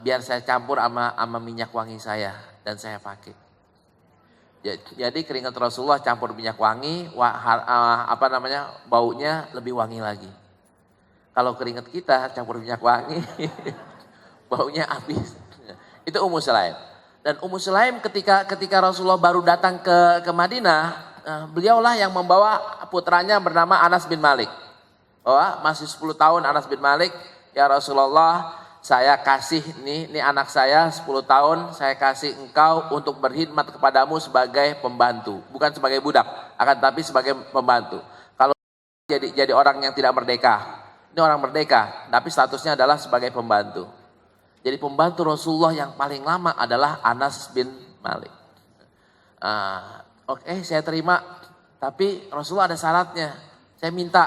biar saya campur sama minyak wangi saya dan saya pakai." Jadi keringat Rasulullah campur minyak wangi, baunya lebih wangi lagi. Kalau keringat kita campur minyak wangi, baunya habis. Itu Ummu Sulaim. Dan Ummu Sulaim ketika Rasulullah baru datang ke Madinah, beliaulah yang membawa putranya bernama Anas bin Malik. Masih 10 tahun Anas bin Malik, "Ya Rasulullah, saya kasih ini anak saya 10 tahun, saya kasih engkau untuk berkhidmat kepadamu sebagai pembantu. Bukan sebagai budak, akan tapi sebagai pembantu." Kalau jadi orang yang tidak merdeka, ini orang merdeka, tapi statusnya adalah sebagai pembantu. Jadi pembantu Rasulullah yang paling lama adalah Anas bin Malik. Oke, saya terima, tapi Rasulullah ada syaratnya. Saya minta,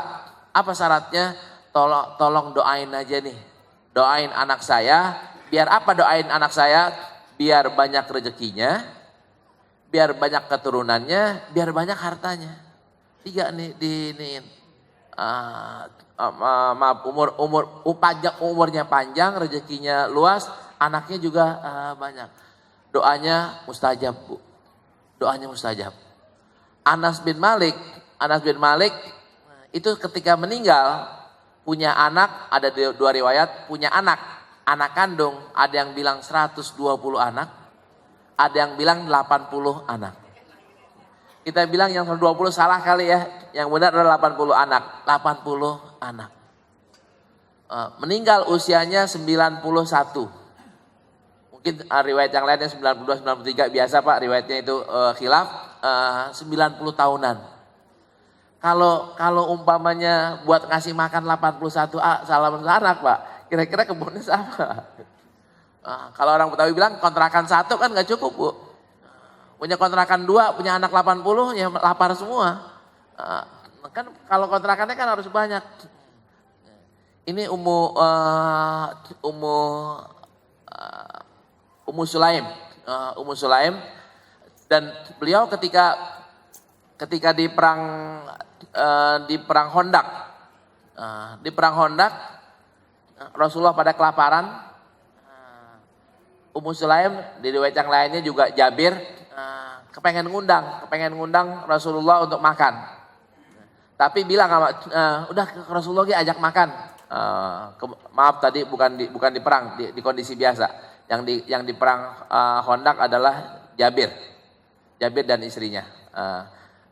apa syaratnya? Tolong doain aja nih. Doain anak saya, biar apa doain anak saya? Biar banyak rezekinya, biar banyak keturunannya, biar banyak hartanya. 3 nih diiniin. Umurnya panjang, rezekinya luas, anaknya juga banyak. Doanya mustajab, Bu. Doanya mustajab. Anas bin Malik itu ketika meninggal punya anak, ada 2 riwayat, punya anak kandung, ada yang bilang 120 anak, ada yang bilang 80 anak. Kita bilang yang 120 salah kali ya, yang benar adalah 80 anak. 80 anak. Meninggal usianya 91. Mungkin riwayat yang lainnya 92, 93, biasa Pak riwayatnya itu khilaf, 90 tahunan. Kalau umpamanya buat ngasih makan 81 anak Pak, kira-kira kebunnya sama. Kalau orang Betawi bilang kontrakan 1 kan gak cukup Bu. Punya kontrakan 2, punya anak 80 ya lapar semua. Kan kalau kontrakannya kan harus banyak. Ini Ummu Sulaim, dan beliau ketika di perang Hondak, Rasulullah pada kelaparan. Ummu Sulaim di riwayat yang lainnya juga Jabir kepengen ngundang Rasulullah untuk makan. Tapi bilang udah Rasulullah ajak makan. Maaf tadi bukan di perang, di kondisi biasa. Yang di perang Hondak adalah Jabir dan istrinya.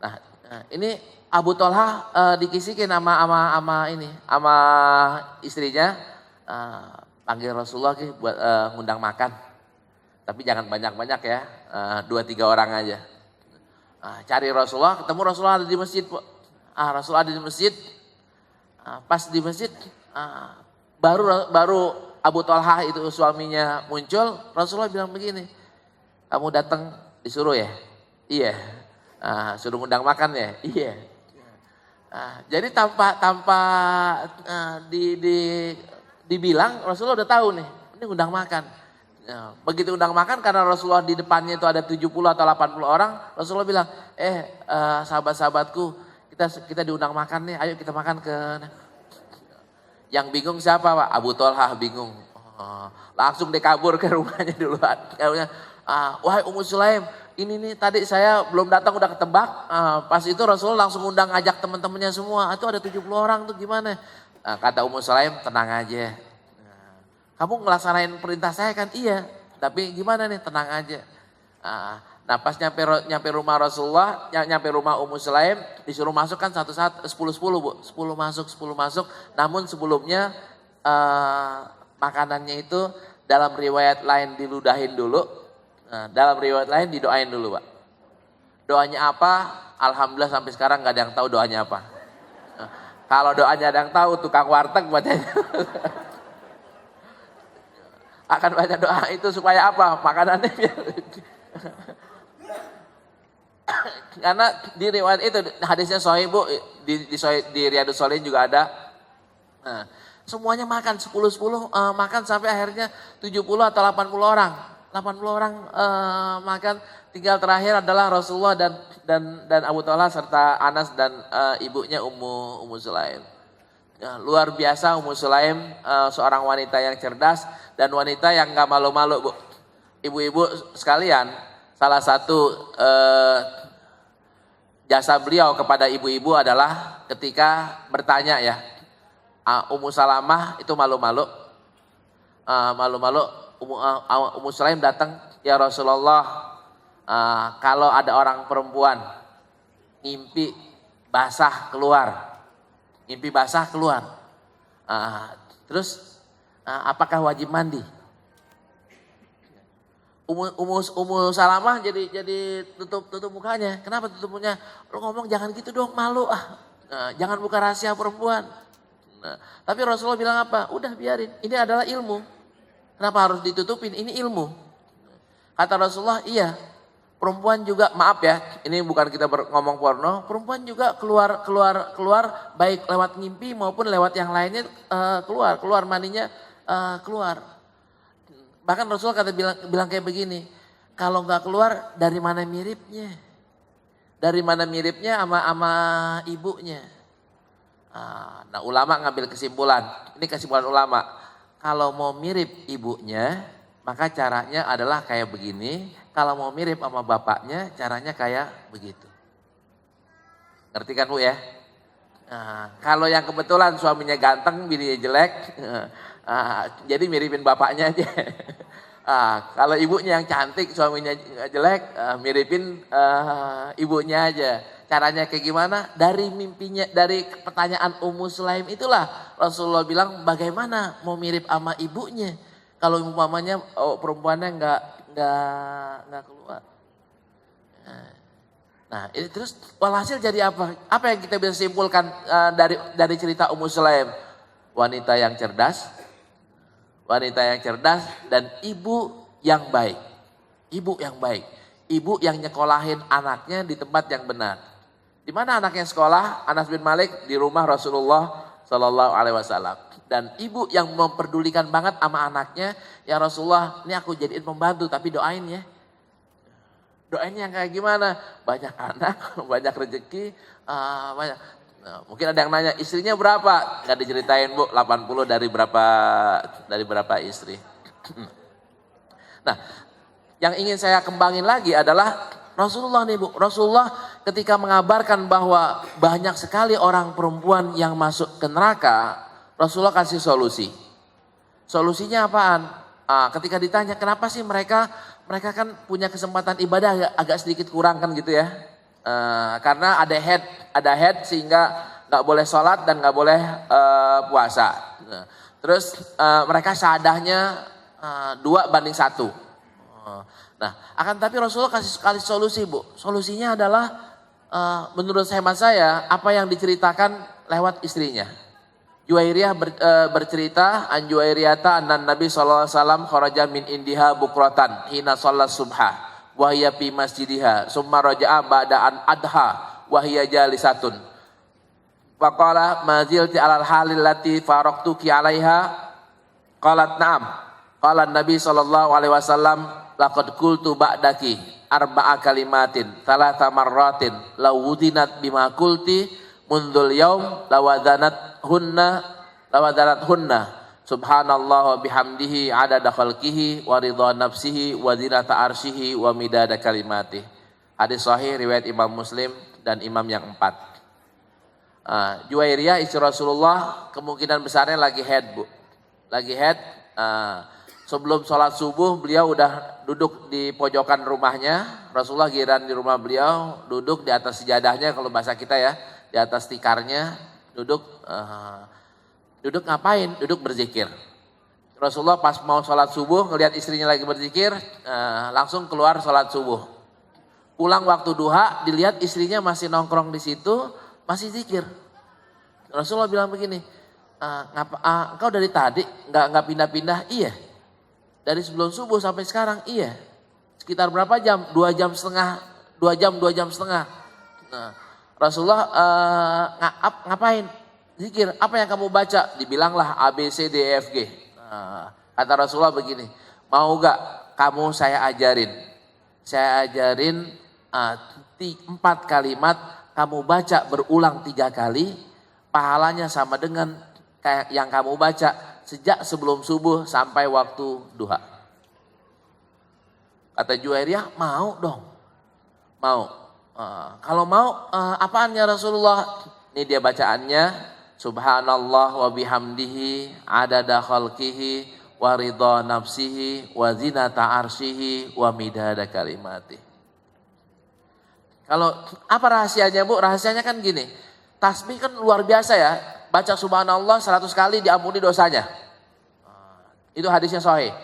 Nah, ini Abu Tolhah dikisikin sama istrinya. panggil Rasulullah buat ngundang makan. Tapi jangan banyak-banyak ya, 2-3 orang aja. Cari Rasulullah, ketemu Rasulullah ada di masjid. Rasulullah ada di masjid. Pas di masjid, baru Abu Talhah itu suaminya muncul. Rasulullah bilang begini, kamu datang disuruh ya? Iya. Suruh ngundang makan ya? Iya. Jadi tanpa dibilang Rasulullah udah tahu nih, ini undang makan. Begitu undang makan karena Rasulullah di depannya itu ada 70 atau 80 orang, Rasulullah bilang, sahabat-sahabatku, kita diundang makan nih, ayo kita makan ke. Yang bingung siapa Pak? Abu Talhah bingung. Langsung dia kabur ke rumahnya duluan. Wahai Ummu Sulaim, ini nih tadi saya belum datang udah ketebak. Pas itu Rasulullah langsung undang ajak teman-temannya semua. Itu ada 70 orang tuh gimana? Kata Ummu Sulaim, tenang aja. Kamu ngelaksanain perintah saya kan? Iya. Tapi gimana nih? Tenang aja. Nah pas nyampe rumah Rasulullah, nyampe rumah Ummu Sulaim, disuruh masuk kan satu-satu, 10 Bu. 10 masuk. Namun sebelumnya makanannya itu dalam riwayat lain diludahin dulu. Dalam riwayat lain didoain dulu Pak. Doanya apa? Alhamdulillah sampai sekarang gak ada yang tahu doanya apa. Kalau doanya ada yang tahu, tukang warteg bacanya. Akan baca doa itu supaya apa? Makanannya biar. Karena di riwayat itu hadisnya sahih Bu, di Riyadhus Shalihin juga ada. Semuanya makan 10 makan sampai akhirnya 70 atau 80 orang. 80 orang makan, tinggal terakhir adalah Rasulullah dan Abu Talhah serta Anas dan ibunya Ummu Sulaim. Luar biasa Ummu Sulaim, seorang wanita yang cerdas dan wanita yang gak malu-malu Bu. Ibu-ibu sekalian, salah satu jasa beliau kepada ibu-ibu adalah ketika bertanya ya, Ummu Salamah itu malu-malu. Ummu Sulaim datang, ya Rasulullah, kalau ada orang perempuan ngimpi basah keluar. Terus apakah wajib mandi? Ummu Salamah jadi tutup mukanya. Kenapa tutup mukanya? Lu ngomong jangan gitu dong, malu jangan buka rahasia perempuan. Tapi Rasulullah bilang apa? Udah biarin, ini adalah ilmu. Kenapa harus ditutupin? Ini ilmu. Kata Rasulullah, iya. Perempuan juga, maaf ya, ini bukan kita ngomong porno. Perempuan juga keluar baik lewat ngimpi maupun lewat yang lainnya keluar maninya keluar. Bahkan Rasulullah bilang kayak begini, kalau nggak keluar dari mana miripnya? Dari mana miripnya sama ibunya? Nah ulama ngambil kesimpulan, ini kesimpulan ulama. Kalau mau mirip ibunya, maka caranya adalah kayak begini. Kalau mau mirip sama bapaknya, caranya kayak begitu. Ngerti kan Bu ya? Kalau yang kebetulan suaminya ganteng, bininya jelek, jadi miripin bapaknya aja. Kalau ibunya yang cantik, suaminya jelek, miripin ibunya aja. Caranya kayak gimana? Dari mimpinya, dari pertanyaan Ummu Sulaim itulah Rasulullah bilang bagaimana mau mirip sama ibunya. Kalau umpamanya perempuannya nggak keluar. Nah ini terus walhasil jadi apa? Apa yang kita bisa simpulkan dari cerita Ummu Sulaim? Wanita yang cerdas dan ibu yang baik. Ibu yang nyekolahin anaknya di tempat yang benar. Di mana anaknya sekolah? Anas bin Malik di rumah Rasulullah Shallallahu Alaihi Wasallam. Dan ibu yang memperdulikan banget sama anaknya, ya Rasulullah, ini aku jadiin pembantu, tapi doain ya. Doainnya yang kayak gimana? Banyak anak, banyak rezeki, banyak. Nah, mungkin ada yang nanya, istrinya berapa? Gak diceritain Bu, 80 dari berapa istri. Nah, yang ingin saya kembangin lagi adalah Rasulullah nih Bu. Rasulullah ketika mengabarkan bahwa banyak sekali orang perempuan yang masuk ke neraka, Rasulullah kasih solusi. Solusinya apaan? Ketika ditanya kenapa sih mereka kan punya kesempatan ibadah agak sedikit kurang kan gitu ya. Karena ada head sehingga nggak boleh sholat dan nggak boleh puasa. Terus mereka syahadahnya 2:1. Nah, akan tapi Rasulullah kasih sekali solusi, Bu. Solusinya adalah menurut hemat saya apa yang diceritakan lewat istrinya. Juwairiyah bercerita an Juwairiyata anna Nabi sallallahu alaihi wasallam kharaja min indiha bukratan hina shallat subha wa hiya fi masjidiha summa raja'a ba'da an adha wa hiya jalisatun. Wa qala ma zilti alal halil lati faraqtuki 'alaiha qalat na'am. Qala Nabi sallallahu alaihi wasallam laqad qultu ba'daki arba'a kalimatin thalatha marratin law wudinat bima qulti mundul yaum lawadanat hunna subhanallah wa bihamdihi adada khalqihi wa ridha nafsihi wa zinata arsyihi wa midada kalimatih. Hadis sahih riwayat Imam Muslim dan imam yang 4. Juwairiyah istri Rasulullah kemungkinan besarnya lagi head, Bu. Lagi head. Sebelum sholat subuh beliau udah duduk di pojokan rumahnya. Rasulullah giliran di rumah beliau duduk di atas sejadahnya kalau bahasa kita ya. Di atas tikarnya duduk ngapain? Duduk berzikir. Rasulullah pas mau sholat subuh ngelihat istrinya lagi berzikir, langsung keluar sholat subuh. Pulang waktu duha dilihat istrinya masih nongkrong di situ, masih zikir. Rasulullah bilang begini, engkau dari tadi nggak pindah-pindah? Iya. Dari sebelum subuh sampai sekarang? Iya. Sekitar berapa jam? 2 jam setengah. 2 jam setengah. Nah, Rasulullah ngapain? Zikir. Apa yang kamu baca? Dibilanglah A, B, C, D, E, F, G. Kata Rasulullah begini, mau gak kamu saya ajarin? Saya ajarin 4 kalimat, kamu baca berulang 3 kali, pahalanya sama dengan kayak yang kamu baca sejak sebelum subuh sampai waktu duha. Kata Juwairiyah, mau dong. Mau. Kalau mau apaan ya Rasulullah? Ini dia bacaannya. Subhanallah wa bihamdihi adada khalqihi wa ridha nafsihi wa zinata arsyihi wa midada kalimati. Kalau apa rahasianya, Bu? Rahasianya kan gini. Tasbih kan luar biasa ya. Baca subhanallah 100 kali diampuni dosanya. Itu hadisnya sahih.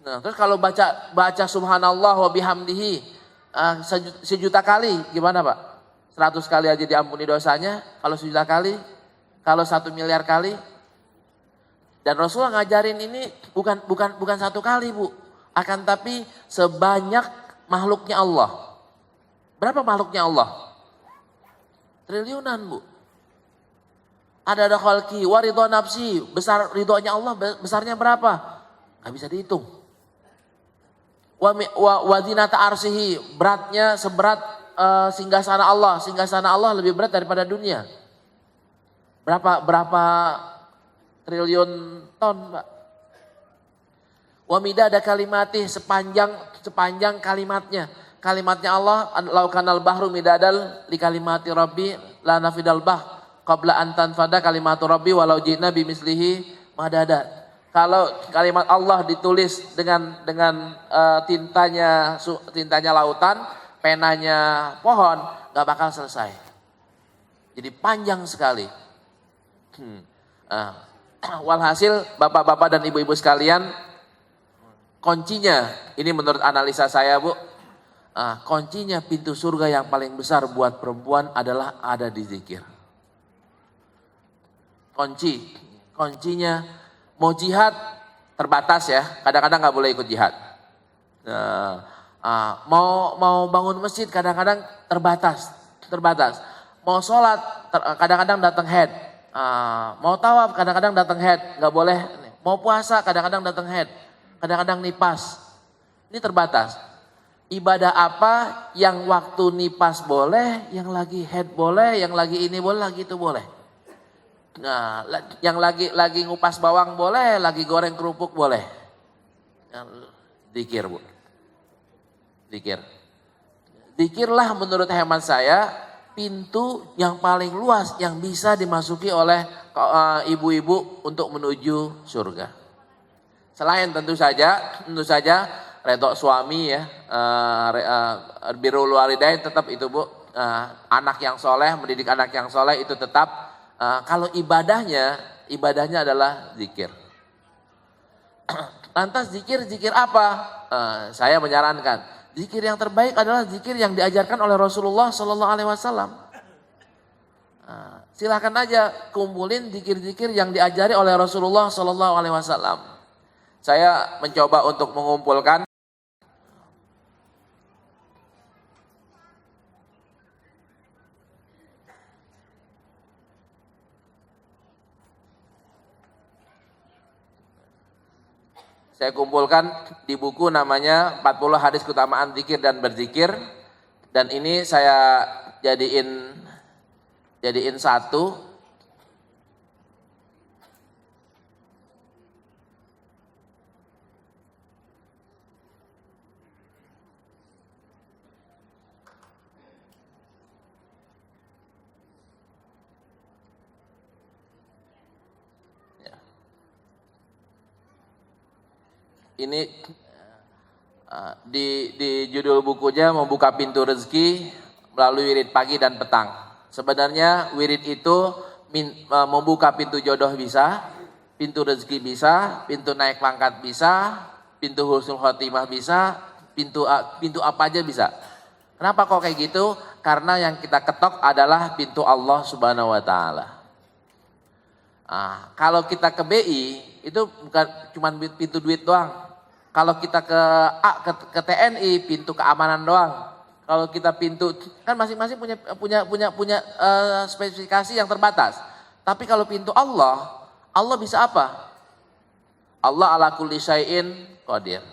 Nah, terus kalau baca subhanallah wa bihamdihi 1.000.000 kali gimana, Pak? 100 kali aja diampuni dosanya, kalau 1.000.000 kali, kalau 1 miliar kali. Dan Rasulullah ngajarin ini bukan 1 kali, Bu. Akan tapi sebanyak makhluknya Allah. Berapa makhluknya Allah? Triliunan, Bu. Ada khalqi wa ridha nafsi, besar ridhonya Allah besarnya berapa? Gak bisa dihitung. Wa zinata arsyihi, beratnya seberat singgasana Allah. Singgasana Allah lebih berat daripada dunia. Berapa triliun ton, Pak? Wa midada kalimati, sepanjang kalimatnya. Kalimatnya Allah, laukanal bahru midadal li kalimati rabbi la nafidal bah qabla an tanfada kalimatu rabbi walau ji'na bimislihi madada. Kalau kalimat Allah ditulis dengan tintanya lautan, penanya pohon, gak bakal selesai. Jadi panjang sekali. Walhasil bapak-bapak dan ibu-ibu sekalian, kuncinya, ini menurut analisa saya, Bu, kuncinya pintu surga yang paling besar buat perempuan adalah ada di zikir. Kuncinya, mau jihad terbatas ya, kadang-kadang nggak boleh ikut jihad. Mau bangun masjid kadang-kadang terbatas. Mau sholat kadang-kadang datang head. Mau tawaf kadang-kadang datang head, nggak boleh. Mau puasa kadang-kadang datang head, kadang-kadang nipas. Ini terbatas. Ibadah apa yang waktu nipas boleh, yang lagi head boleh, yang lagi ini boleh, lagi itu boleh. Nah, yang lagi ngupas bawang boleh, lagi goreng kerupuk boleh. Zikir, Bu. Zikirlah menurut hemat saya pintu yang paling luas yang bisa dimasuki oleh ibu-ibu untuk menuju surga. Selain tentu saja redha suami ya, birrul walidain tetap itu, Bu. Anak yang soleh, mendidik anak yang soleh itu tetap. Kalau ibadahnya adalah zikir. Lantas zikir apa? Saya menyarankan, zikir yang terbaik adalah zikir yang diajarkan oleh Rasulullah Sallallahu Alaihi Wasallam. Silahkan aja kumpulin zikir-zikir yang diajari oleh Rasulullah Sallallahu Alaihi Wasallam. Saya mencoba untuk mengumpulkan. Saya kumpulkan di buku namanya 40 Hadis Keutamaan Zikir dan Berzikir. Dan ini saya jadiin satu. Ini di judul bukunya Membuka Pintu Rezeki Melalui Wirid Pagi dan Petang. Sebenarnya wirid itu membuka pintu jodoh bisa, pintu rezeki bisa, pintu naik pangkat bisa, pintu husnul khotimah bisa, pintu apa aja bisa. Kenapa kok kayak gitu? Karena yang kita ketok adalah pintu Allah Subhanahu wa taala. Kalau kita ke BI itu bukan cuma pintu duit doang. Kalau kita ke TNI pintu keamanan doang. Kalau kita pintu kan masing-masing punya spesifikasi yang terbatas. Tapi kalau pintu Allah bisa apa? Allah ala kulli syai'in qadir.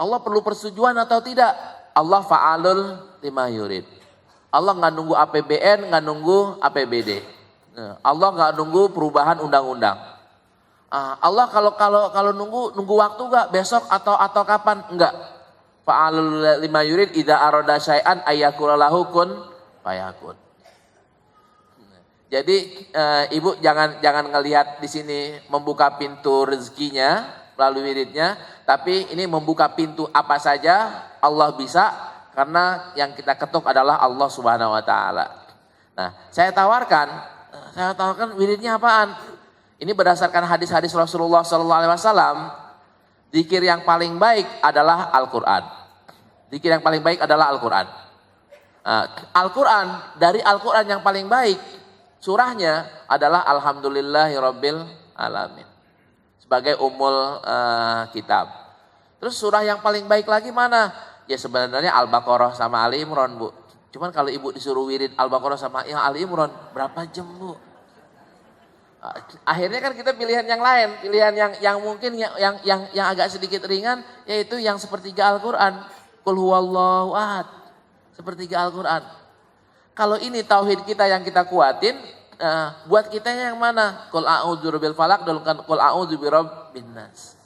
Allah perlu persetujuan atau tidak? Allah fa'alul lima yurid. Allah nggak nunggu APBN, nggak nunggu APBD. Allah nggak nunggu perubahan undang-undang. Allah kalau nunggu waktu enggak besok atau kapan? Enggak. Fa'alul lima yurid idza arada syai'an ayyakula lahu kun fayakun. Jadi ibu jangan ngelihat di sini membuka pintu rezekinya melalui wiridnya, tapi ini membuka pintu apa saja Allah bisa karena yang kita ketuk adalah Allah Subhanahu wa taala. Nah, saya tawarkan wiridnya apaan? Ini berdasarkan hadis-hadis Rasulullah Sallallahu Alaihi Wasallam. Zikir yang paling baik adalah Al-Quran. Zikir yang paling baik adalah Al-Quran. Al-Quran, dari Al-Quran yang paling baik, surahnya adalah Alhamdulillahirabbil alamin. Sebagai umul kitab. Terus surah yang paling baik lagi mana? Ya sebenarnya Al-Baqarah sama Ali Imran, Bu. Cuman kalau ibu disuruh wirid Al-Baqarah sama Ali Imran, berapa jam, Bu? Akhirnya kan kita pilihan yang lain, pilihan yang mungkin yang agak sedikit ringan, yaitu yang sepertiga Al-Quran. Qul huwallahu ahad, sepertiga Al-Quran. Kalau ini tauhid kita yang kita kuatin, buat kita yang mana? Qul a'udzu birabbil falaq dan qul a'udzu birabbin nas.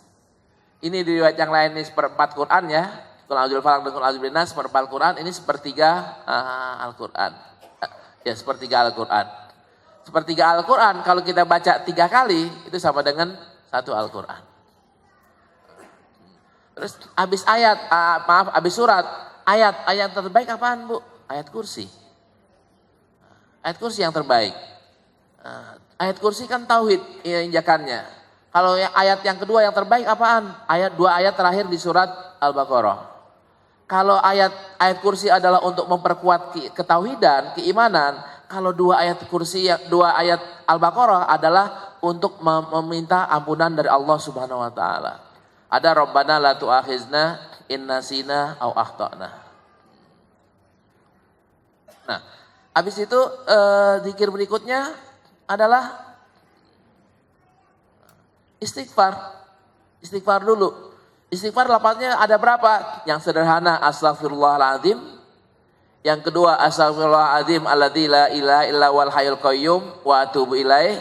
Ini di riwayat yang lain ini seperempat Quran ya. Qul a'udzu birabbil falaq dan qul a'udzu birabbin nas seperempat Quran, ini sepertiga Al-Quran. Ya, sepertiga Al-Quran. Sepertiga Al-Quran kalau kita baca 3 kali itu sama dengan 1 Al-Quran. Terus habis habis surat, ayat terbaik apaan, Bu? Ayat kursi. Ayat kursi yang terbaik. Ayat kursi kan tauhid injakannya. Kalau ayat yang kedua yang terbaik apaan? 2 ayat terakhir di surat Al-Baqarah. Kalau ayat kursi adalah untuk memperkuat ketauhidan, keimanan. Kalau 2 ayat kursi, 2 ayat Al-Baqarah adalah untuk meminta ampunan dari Allah Subhanahu wa taala. Ada Rabbana la tu'akhizna in nasina au akhtana. Nah, habis itu zikir berikutnya adalah istighfar. Istighfar dulu. Istighfar lafaznya ada berapa? Yang sederhana astaghfirullahaladzim. Yang kedua astaghfirullahaladzim alladzi la ilaha illa huwal hayyul qayyum wa atubu ilaih.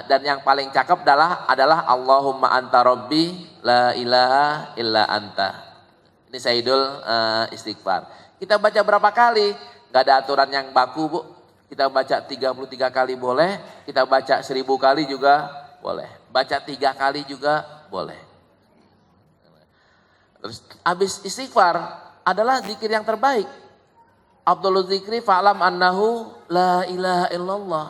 Dan yang paling cakep adalah Allahumma anta rabbi la ilaha illa anta. Ini Sayyidul istighfar. Kita baca berapa kali? Gak ada aturan yang baku, Bu. Kita baca 33 kali boleh, kita baca 1000 kali juga boleh. Baca 3 kali juga boleh. Terus habis istighfar adalah zikir yang terbaik. Abdul zikri fa'lam annahu la ilaha illallah.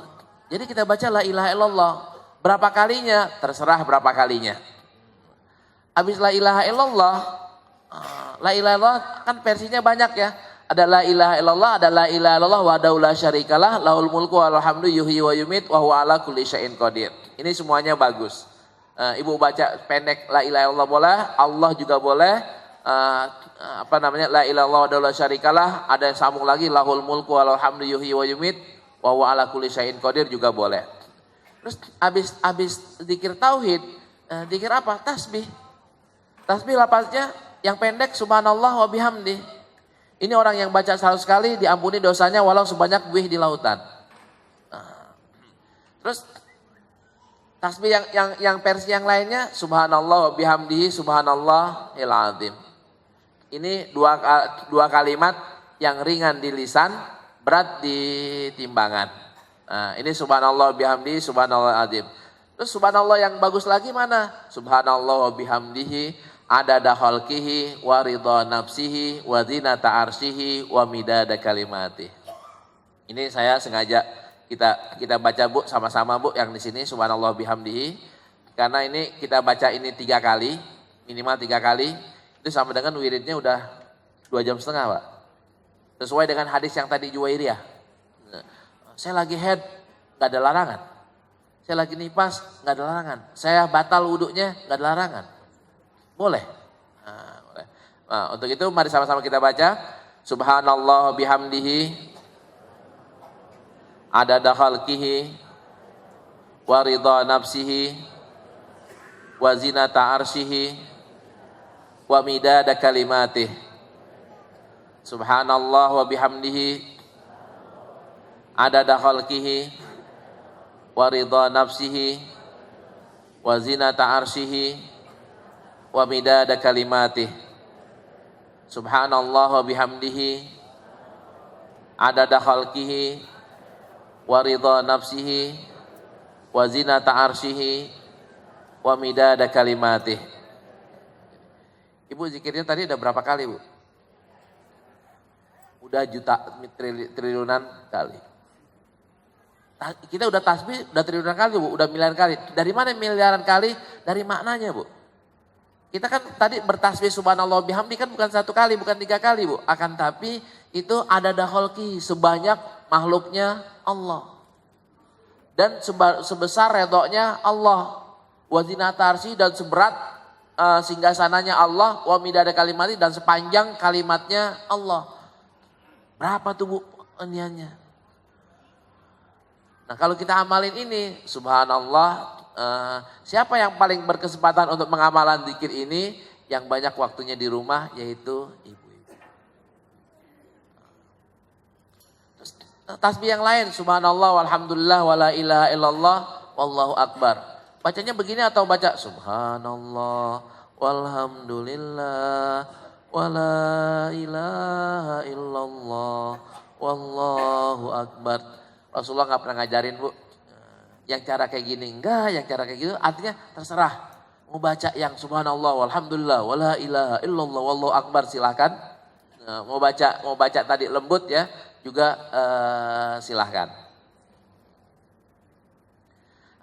Jadi kita baca la ilaha illallah. Berapa kalinya? Terserah berapa kalinya. Habis la ilaha illallah, la ilaha illallah kan versinya banyak ya. Ada la ilaha illallah, ada la ilaha illallah wahdahu la syarikalah, lahul mulku wal hamdu yuhyi wa yumit wa huwa ala kulli syai'in qadir. Ini semuanya bagus. Ibu baca pendek la ilaha illallah boleh, Allah juga boleh. La ilaha illallah wahdahu la syarikalah, ada yang sambung lagi lahul mulku wal hamdu yuhyi wa yumit wa huwa ala kulli syai'in qadir juga boleh. Terus habis zikir tauhid, zikir apa? Tasbih. Tasbih lapaznya yang pendek subhanallah wa bihamdi. Ini orang yang baca 100 kali diampuni dosanya walau sebanyak buih di lautan. Terus tasbih yang versi yang lainnya subhanallah wa bihamdihi subhanallahil azim. Ini dua kalimat yang ringan di lisan, berat di timbangan. Ini subhanallah wa bihamdihi subhanallahil azim. Terus subhanallah yang bagus lagi mana? Subhanallah wa bihamdihi adada khalqihi wa ridha nafsihi wa zinata arsyihi wa midada kalimati. Ini saya sengaja kita baca Bu sama-sama Bu yang di sini subhanallah bihamdihi, karena ini kita baca ini 3 kali, minimal 3 kali. Itu sama dengan wiridnya udah 2,5 jam Pak. Sesuai dengan hadis yang tadi Juwairiyah. Saya lagi head enggak ada larangan. Saya lagi nipas enggak ada larangan. Saya batal wudunya enggak ada larangan. Boleh. Boleh. Untuk itu mari sama-sama kita baca subhanallah bihamdihi adada khalqihi wa ridha nafsihi wa zinata arsyihi wa midada kalimatih. Subhanallah wa bihamdihi adada khalqihi wa ridha nafsihi wa zinata arsyihi wa midada kalimatih. Subhanallah wa bihamdihi adada khalqihi wa ridha nafsihi wa zinata arsyihi wa midada kalimatih. Ibu zikirnya tadi udah berapa kali Bu? Udah triliunan kali. Kita udah tasbih udah triliunan kali Bu, udah miliaran kali. Dari mana miliaran kali? Dari maknanya Bu. Kita kan tadi bertasbih subhanallah bihamdi kan bukan 1 kali, bukan 3 kali Bu. Akan tapi itu ada khalqi, sebanyak makhluknya Allah. Dan sebesar redoknya Allah. Wa zinata arsy, dan seberat singgasananya Allah. Wa midada kalimati, dan sepanjang kalimatnya Allah. Berapa tuh Bu iniannya? Nah kalau kita amalin ini subhanallah. Siapa yang paling berkesempatan untuk mengamalan zikir ini? Yang banyak waktunya di rumah, yaitu ibu-ibu. Tasbih yang lain subhanallah walhamdulillah wala ilaha illallah wallahu akbar. Bacanya begini atau baca subhanallah walhamdulillah wala ilaha illallah wallahu akbar. Rasulullah gak pernah ngajarin Bu yang cara kayak gini, enggak, yang cara kayak gitu artinya terserah. Mau baca yang subhanallah walhamdulillah wala ilaha illallah wallahu akbar silahkan. Mau baca tadi lembut ya juga silahkan.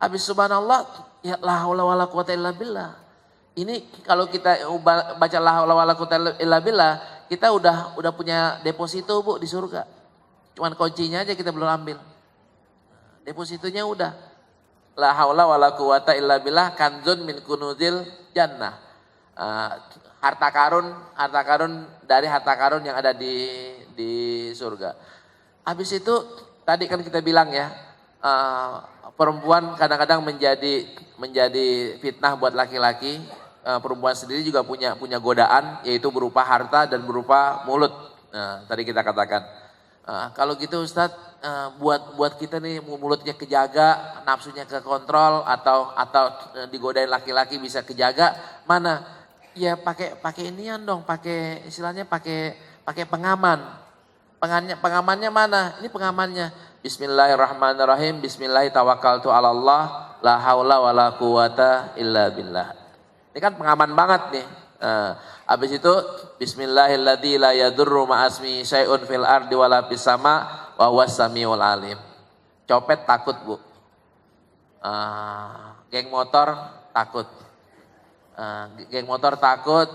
Habis subhanallah ya la haula wala quwata illa billah. Ini kalau kita baca la haula wala quwata illa billah, kita udah punya deposito Bu di surga. Cuman kuncinya aja kita belum ambil. Depositonya udah. La haula wala quwata illa billah kanzun min kunuzil jannah. Harta karun dari harta karun yang ada di surga. Habis itu tadi kan kita bilang ya, perempuan kadang-kadang menjadi fitnah buat laki-laki. Perempuan sendiri juga punya godaan, yaitu berupa harta dan berupa mulut. Tadi kita katakan. Kalau gitu Ustadz, buat kita nih mulutnya kejaga, nafsunya kekontrol atau digodain laki-laki bisa kejaga, mana? Ya pakai inian dong, pakai istilahnya pakai pengaman. Pengamannya mana? Ini pengamannya. Bismillahirrahmanirrahim. Bismillahirrahmanirrahim. Allah, la haula wala quwata illa billah. Ini kan pengaman banget nih. Habis itu bismillahilladzi la yadurru ma'asmi syai'un fil ardi wala fis sama wa huwas samiul alim. Copet takut Bu. Geng motor takut. Geng motor takut,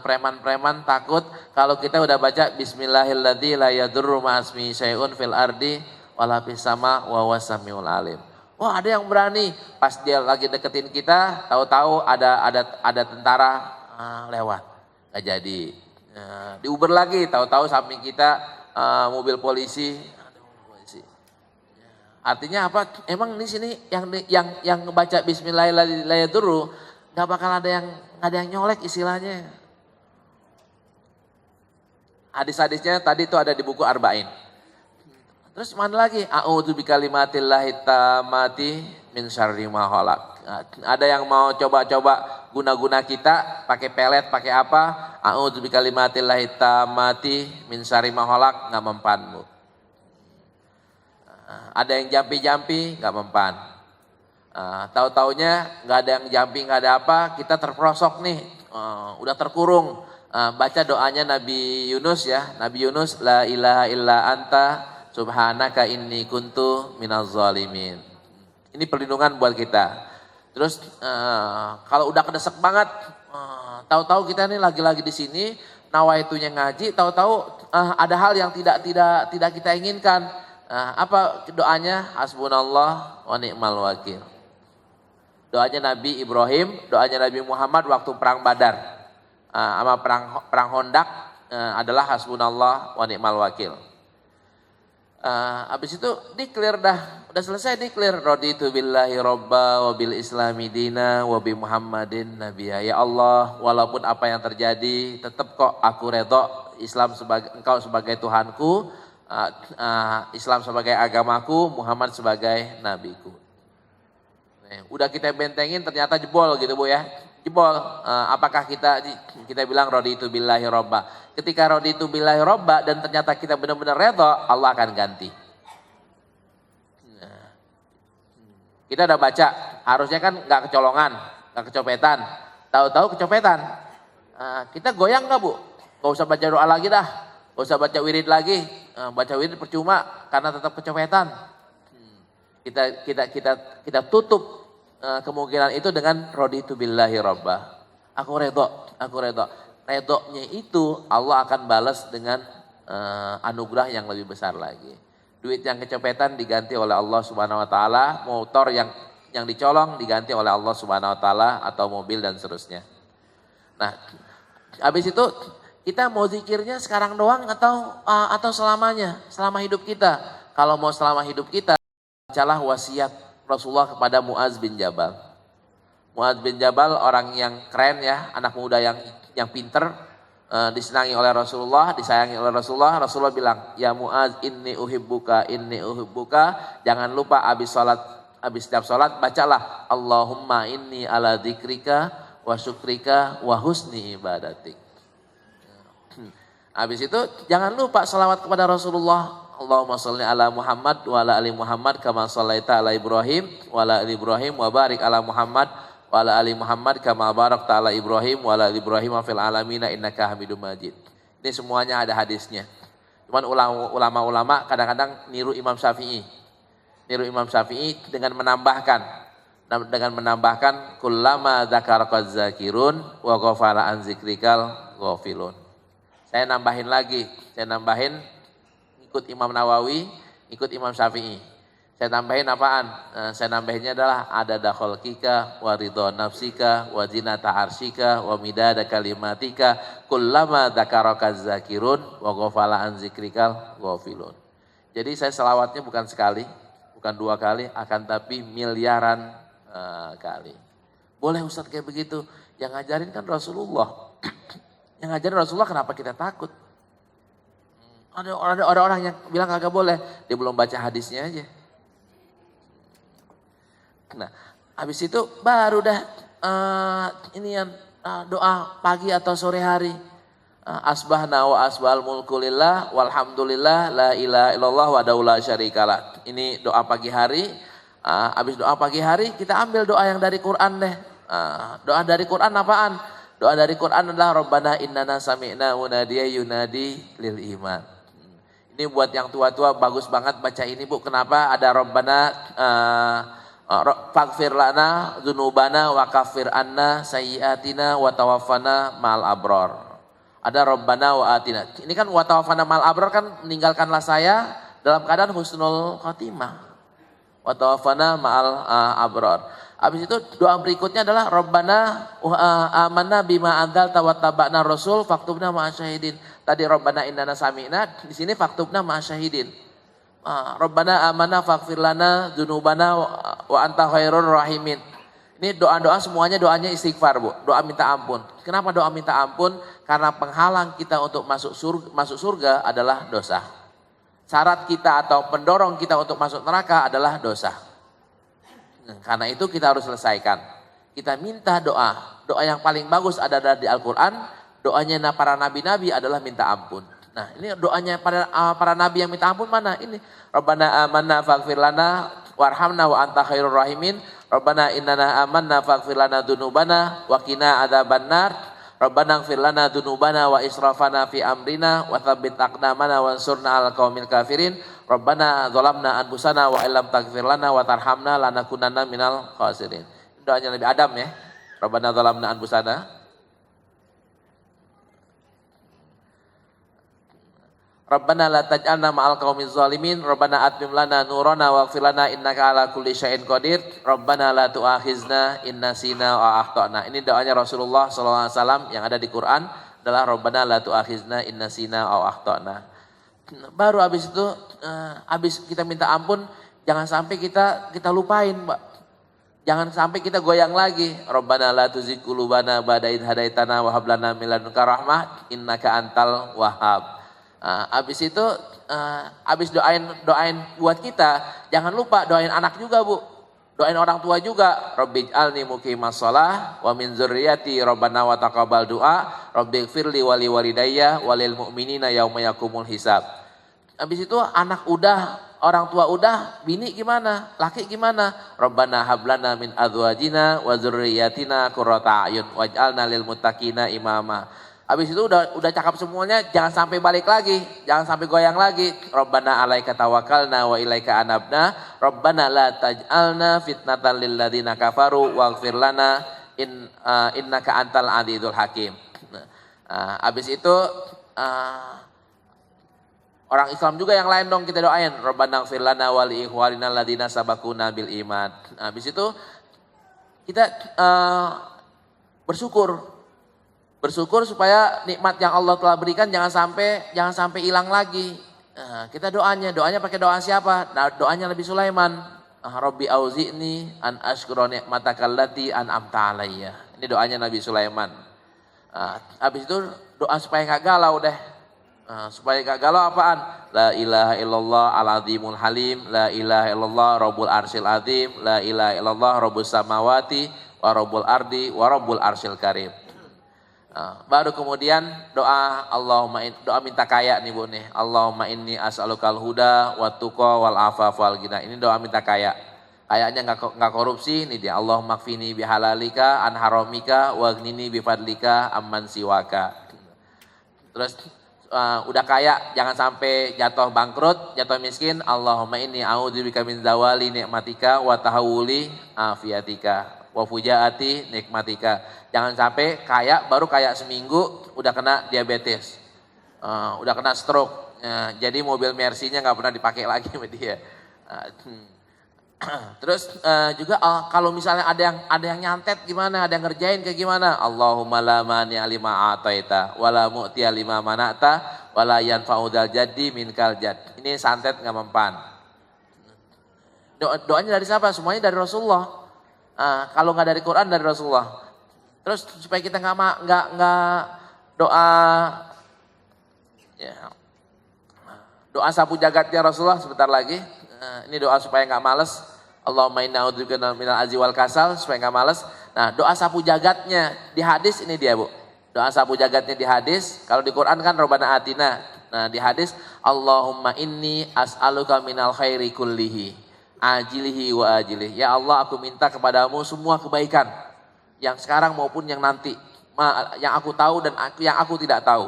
preman-preman takut. Kalau kita udah baca Bismillahirrahmanirrahim la yadurru ma'asmi syai'un fil ardi wala fis sama wa huwas samiul alim. Wah, ada yang berani pas dia lagi deketin kita, tahu-tahu ada tentara lewat. Nggak jadi. Di Uber lagi, tahu-tahu samping kita mobil polisi. Artinya apa? Emang di sini yang baca Bismillahirrahmanirrahim nggak bakal ada yang nyolek istilahnya. Hadis-hadisnya tadi itu ada di buku Arba'in. Terus mana lagi? A'udzu bikalimatillahi tammati min syarri ma khalaq. Ada yang mau coba-coba guna-guna kita pakai pelet, pakai apa? A'udzu bikalimatillahi tammati min syarri ma khalaq, enggak mempan, Bu. Ada yang jampi-jampi, enggak mempan. Tahu-taunya nggak ada yang jumping, nggak ada apa, kita terperosok nih, udah terkurung. Baca doanya Nabi Yunus ya, Nabi Yunus, la ilaha illa anta subhanaka inni kuntu minaz zalimin. Ini perlindungan buat kita. Terus kalau udah kedesek banget, tahu-tahu kita nih lagi-lagi di sini, nawaitunya ngaji, tahu-tahu ada hal yang tidak kita inginkan. Apa doanya? Hasbunallah wa ni'mal wakil. Doanya Nabi Ibrahim, doanya Nabi Muhammad waktu perang Badar, sama perang Hondak adalah hasbunallah wa ni'mal wakil. Habis itu declare udah selesai declare. Raditu billahi robba wa bil islami dina wa bi Muhammadin nabiyya. Ya Allah, walaupun apa yang terjadi, tetap kok aku redho Islam sebagai engkau sebagai Tuhanku, Islam sebagai agamaku, Muhammad sebagai nabiku. Udah kita bentengin ternyata jebol gitu Bu ya. Jebol. Apakah kita bilang raditu billahi robba. Ketika raditu billahi robba dan ternyata kita benar-benar redho, Allah akan ganti. Kita udah baca, harusnya kan gak kecolongan, gak kecopetan. Tahu-tahu kecopetan. Kita goyang gak Bu? Gak usah baca doa lagi dah. Gak usah baca wirid lagi. Baca wirid percuma karena tetap kecopetan. Kita tutup kemungkinan itu dengan raditu billahi robba. Aku redho. Redhonya itu Allah akan balas dengan anugerah yang lebih besar lagi. Duit yang kecopetan diganti oleh Allah Subhanahu wa taala, motor yang dicolong diganti oleh Allah Subhanahu wa taala, atau mobil dan seterusnya. Nah, habis itu kita mau zikirnya sekarang doang atau selamanya, selama hidup kita. Kalau mau selama hidup kita, bacalah wasiat Rasulullah kepada Muaz bin Jabal. Muaz bin Jabal orang yang keren ya, anak muda yang pinter, disenangi oleh Rasulullah, disayangi oleh Rasulullah. Rasulullah bilang, ya Muaz inni uhibbuka. Jangan lupa habis setiap sholat bacalah Allahumma inni ala dzikrika wa syukrika wa husni ibadatik. Habis itu jangan lupa salawat kepada Rasulullah. Allahumma sholli ala Muhammad wa ala ali Muhammad kama shallaita ala Ibrahim wa ala ali Ibrahim wa barik ala Muhammad wa ala ali Muhammad kama barakta ala Ibrahim wa ala ali Ibrahim fil alamin innaka Hamidum Majid. Ini semuanya ada hadisnya. Cuman ulama-ulama kadang-kadang niru Imam Syafi'i. Dengan menambahkan kullama dzakaraka dzakirun wa ghafala an dzikrikal ghafilun. Saya nambahin ikut Imam Nawawi, ikut Imam Syafi'i. Saya tambahin apaan? Saya nambahinnya adalah adada khalqika wa ridha nafsika wa zinata arsyika wa midada kalimatika kullama dzakaraka dzakirun wa ghafala an dzikrikal ghafilun. Jadi saya selawatnya bukan sekali, bukan 2 kali, akan tapi miliaran kali. Boleh Ustaz kayak begitu? Yang ngajarin kan Rasulullah. Yang ngajarin Rasulullah, kenapa kita takut? Ada orang yang bilang kagak boleh, dia belum baca hadisnya aja. Nah, habis itu baru dah doa pagi atau sore hari. Asbahna wa asbahal mulku lillah walhamdulillah la ilaha illallah wa la syarikalah. Ini doa pagi hari. Habis doa pagi hari kita ambil doa yang dari Quran deh. Doa dari Quran apaan? Doa dari Quran adalah Rabbana innana sami'na munadiya yunadi lil iman. Ini buat yang tua-tua bagus banget baca ini Bu. Kenapa ada Rabbana Faghfir lana dzunubana wa kaffir anna sayyiatina wa tawaffana ma'al abrar. Ada Rabbana wa atina. Ini kan wa tawaffana ma'al abrar kan meninggalkanlah saya dalam keadaan husnul khotimah. Wa tawaffana ma'al abrar. Habis itu doa berikutnya adalah Rabbana amanna bima anzalta wattaba'na rasul faktubna ma'asyahidin. Tadi Rabbana innana sami'na, di sini faktubna ma'asyahidin. Rabbana amanna faghfir lana dzunubana wa anta khairur rahimin. Ini doa-doa semuanya doanya istighfar, Bu. Doa minta ampun. Kenapa doa minta ampun? Karena penghalang kita untuk masuk surga adalah dosa. Syarat kita atau pendorong kita untuk masuk neraka adalah dosa. Karena itu kita harus selesaikan. Kita minta doa. Doa yang paling bagus ada di Al-Quran. Doanya para nabi-nabi adalah minta ampun. Nah ini doanya para nabi yang minta ampun mana? Ini Rabbana amanna faghfir lana warhamna wa anta khairur rahimin. Rabbana innana amanna faghfir lana dzunubana wa qina adzabannar. Rabbana ighfir lana dzunubana wa israfana fi amrina wa tsabbit aqdamana wansurna 'alal qaumil kafirin. Rabbana dzalamna anfusana wa illam taghfir lana wa tarhamna lanakunanna minal khasirin. Doanya Nabi Adam ya. Rabbana dzalamna anfusana. Rabbana la taj'alna ma'al qaumiz zalimin. Rabbana atmim lana nurana waghfir lana innaka ala kulli syai'in qadir. Rabbana la tu'akhizna in nasina wa akhtana. Ini doanya Rasulullah SAW yang ada di Quran adalah Rabbana la tu'akhizna in nasina wa akhtana. Baru habis itu habis kita minta ampun, jangan sampai kita lupain, Mbak. Jangan sampai kita goyang lagi. Rabbana la tuzigh qulubana ba'da idh hadaitana wa hab lana min ladunka rahmah innaka antal wahhab. Habis itu habis doain buat kita, jangan lupa doain anak juga, Bu. Doain orang tua juga. Rabbij'alni muqimas shalah wa min dzurriyyati rabbana wa taqabbal du'a. Rabbighfirli wa liwalidayya wa lil mu'minina yauma yaqumul hisab. Habis itu anak udah, orang tua udah, bini gimana? Laki gimana? Rabbana hablana min azwajina wa dzurriyyatina qurrata a'yun waj'alna lil muttaqina imama. Habis itu udah cakap semuanya, jangan sampai balik lagi, jangan sampai goyang lagi. Rabbana 'alaika tawakkalna wa ilaika anabna. Rabbana la taj'alna fitnatan lil ladzina kafaru waghfir lana innaka antal azizul hakim. Habis itu orang Islam juga yang lain dong kita doain. Rabbana ighfir lana wa li ikhwanina alladzina sabaquna bil iman. Habis itu kita bersyukur supaya nikmat yang Allah telah berikan jangan sampai hilang lagi. Kita doanya pakai doa siapa? Nah, doanya Nabi Sulaiman. Rabbi auzi'ni an ashkura ni'mataka allati an'amta alayya. Ini doanya Nabi Sulaiman. Habis itu doa supaya enggak galau deh. Supaya enggak galau apaan? La ilaha illallah al-azimul halim, la ilaha illallah rabbul arsyil azim, la ilaha illallah rabbus samawati wa rabbul ardi wa rabbul arsyil karim. Baru kemudian doa doa minta kaya nih, Bu nih. Allahumma inni as'alukal huda wa tuqa wal afaf wal ghina. Ini doa minta kaya. Kayaknya enggak korupsi nih dia. Allahumma kfini bihalalika an haramika wa ghnini bifadlika amman siwaka. Terus udah kaya jangan sampai jatuh bangkrut, jatuh miskin. Allahumma inni a'udzubika min zawali nikmatika wa tahawuli afiatika wa fujaati nikmatika. Jangan sampai kaya baru kaya seminggu udah kena diabetes, udah kena stroke. Jadi mobil Mercy-nya nggak pernah dipakai lagi sama dia. Terus juga kalau misalnya ada yang nyantet gimana, ada yang ngerjain kayak gimana? Allahumma la mani'a lima ataita wa la mu'tiya lima mana'ta wa la yanfa'u dzal jaddi minkal jadd. Ini santet nggak mempan. Doanya dari siapa? Semuanya dari Rasulullah. Kalau nggak dari Quran, dari Rasulullah. Terus supaya kita nggak doa ya, doa sapu jagatnya Rasulullah sebentar lagi. Ini doa supaya nggak males. Allahumma inna a'udzubika minal ajzi wal kasal, supaya nggak males. Nah doa sapu jagatnya di hadis ini dia, Bu. Doa sapu jagatnya di hadis. Kalau di Quran kan Rabbana atina. Nah di hadis Allahumma inni as'aluka minal khairi kullihi ajilihi wa ajilih. Ya Allah, aku minta kepadamu semua kebaikan yang sekarang maupun yang nanti, yang aku tahu dan yang aku tidak tahu.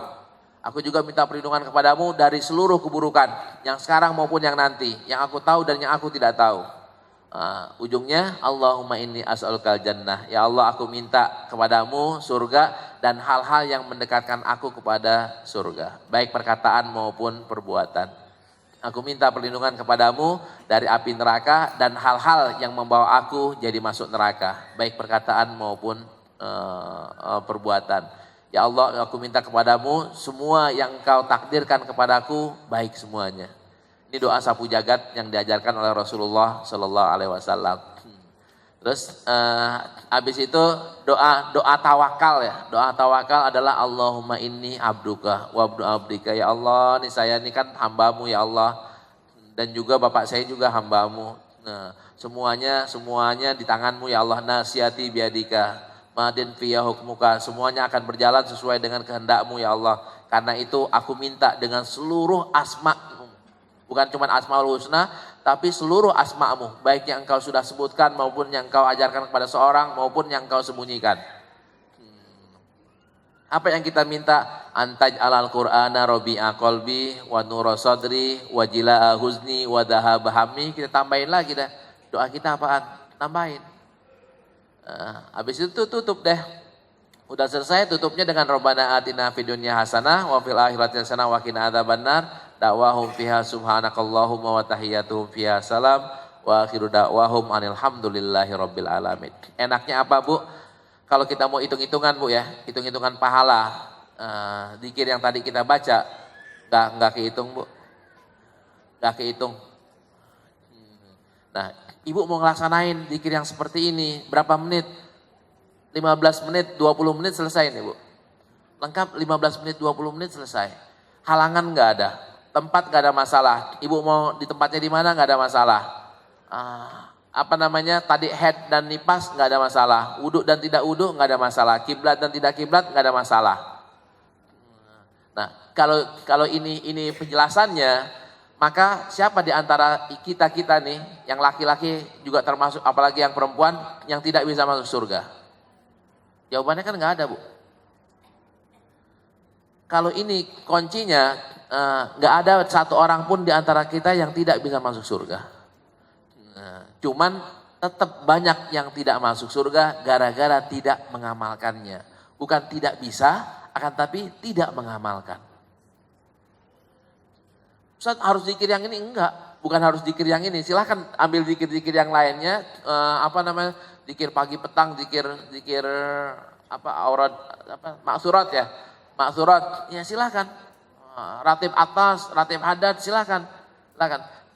Aku juga minta perlindungan kepadamu dari seluruh keburukan yang sekarang maupun yang nanti, yang aku tahu dan yang aku tidak tahu. Ujungnya Allahumma inni as'alukal jannah. Ya Allah, aku minta kepadamu surga dan hal-hal yang mendekatkan aku kepada surga, baik perkataan maupun perbuatan. Aku minta perlindungan kepadamu dari api neraka dan hal-hal yang membawa aku jadi masuk neraka, baik perkataan maupun perbuatan. Ya Allah, aku minta kepadamu semua yang Engkau takdirkan kepadaku baik semuanya. Ini doa sapu jagat yang diajarkan oleh Rasulullah Shallallahu Alaihi Wasallam. Terus habis itu doa tawakal ya. Doa tawakal adalah Allahumma inni abduka wa abdu abdika. Ya Allah, nih saya ini kan hambamu ya Allah. Dan juga bapak saya juga hambamu. Nah, semuanya di tanganmu ya Allah. Nasiyati biadika. Madin fiyah hukmuka. Semuanya akan berjalan sesuai dengan kehendakmu ya Allah. Karena itu aku minta dengan seluruh asma'. Bukan cuma asmaul husna, tapi seluruh asma'mu. Baik yang engkau sudah sebutkan maupun yang engkau ajarkan kepada seorang maupun yang engkau sembunyikan. Apa yang kita minta? Antaj alal Qur'ana robi'a qalbi wa nura sadri wa jila'a huzni wa dhahaba hammi. Kita tambahin lagi dah. Doa kita apaan? Tambahin. Habis itu tutup deh. Udah selesai, tutupnya dengan Rabbana atina fid dunya hasanah wa fil akhirati hasanah wa qina adzabannar. Da'wahum fiha subhanakallahumma wa tahiyyatuhum fiha salam wa akhiru da'wahum alhamdulillahi rabbil alamin. Enaknya apa Bu? Kalau kita mau hitung-hitungan Bu ya, hitung-hitungan pahala. Zikir yang tadi kita baca, enggak kehitung Bu. Enggak kehitung. Nah, Ibu mau ngelaksanain zikir yang seperti ini, berapa menit? 15 menit, 20 menit selesai nih Bu. Lengkap 15 menit, 20 menit selesai. Halangan enggak ada. Tempat gak ada masalah. Ibu mau di tempatnya di mana gak ada masalah. Tadi head dan nipas gak ada masalah. Wudhu dan tidak wudhu gak ada masalah. Kiblat dan tidak kiblat gak ada masalah. Nah, kalau ini penjelasannya, maka siapa di antara kita nih, yang laki-laki juga termasuk, apalagi yang perempuan, yang tidak bisa masuk surga? Jawabannya kan gak ada Bu. Kalau ini kuncinya, nggak ada satu orang pun di antara kita yang tidak bisa masuk surga. Cuman tetap banyak yang tidak masuk surga gara-gara tidak mengamalkannya. Bukan tidak bisa, akan tapi tidak mengamalkan. Ustaz harus zikir yang ini? Enggak, bukan harus zikir yang ini. Silahkan ambil zikir-zikir yang lainnya. Zikir pagi petang, zikir maksurat ya. Maksurat, ya silahkan. Ratib atas, ratib hadat, silakan.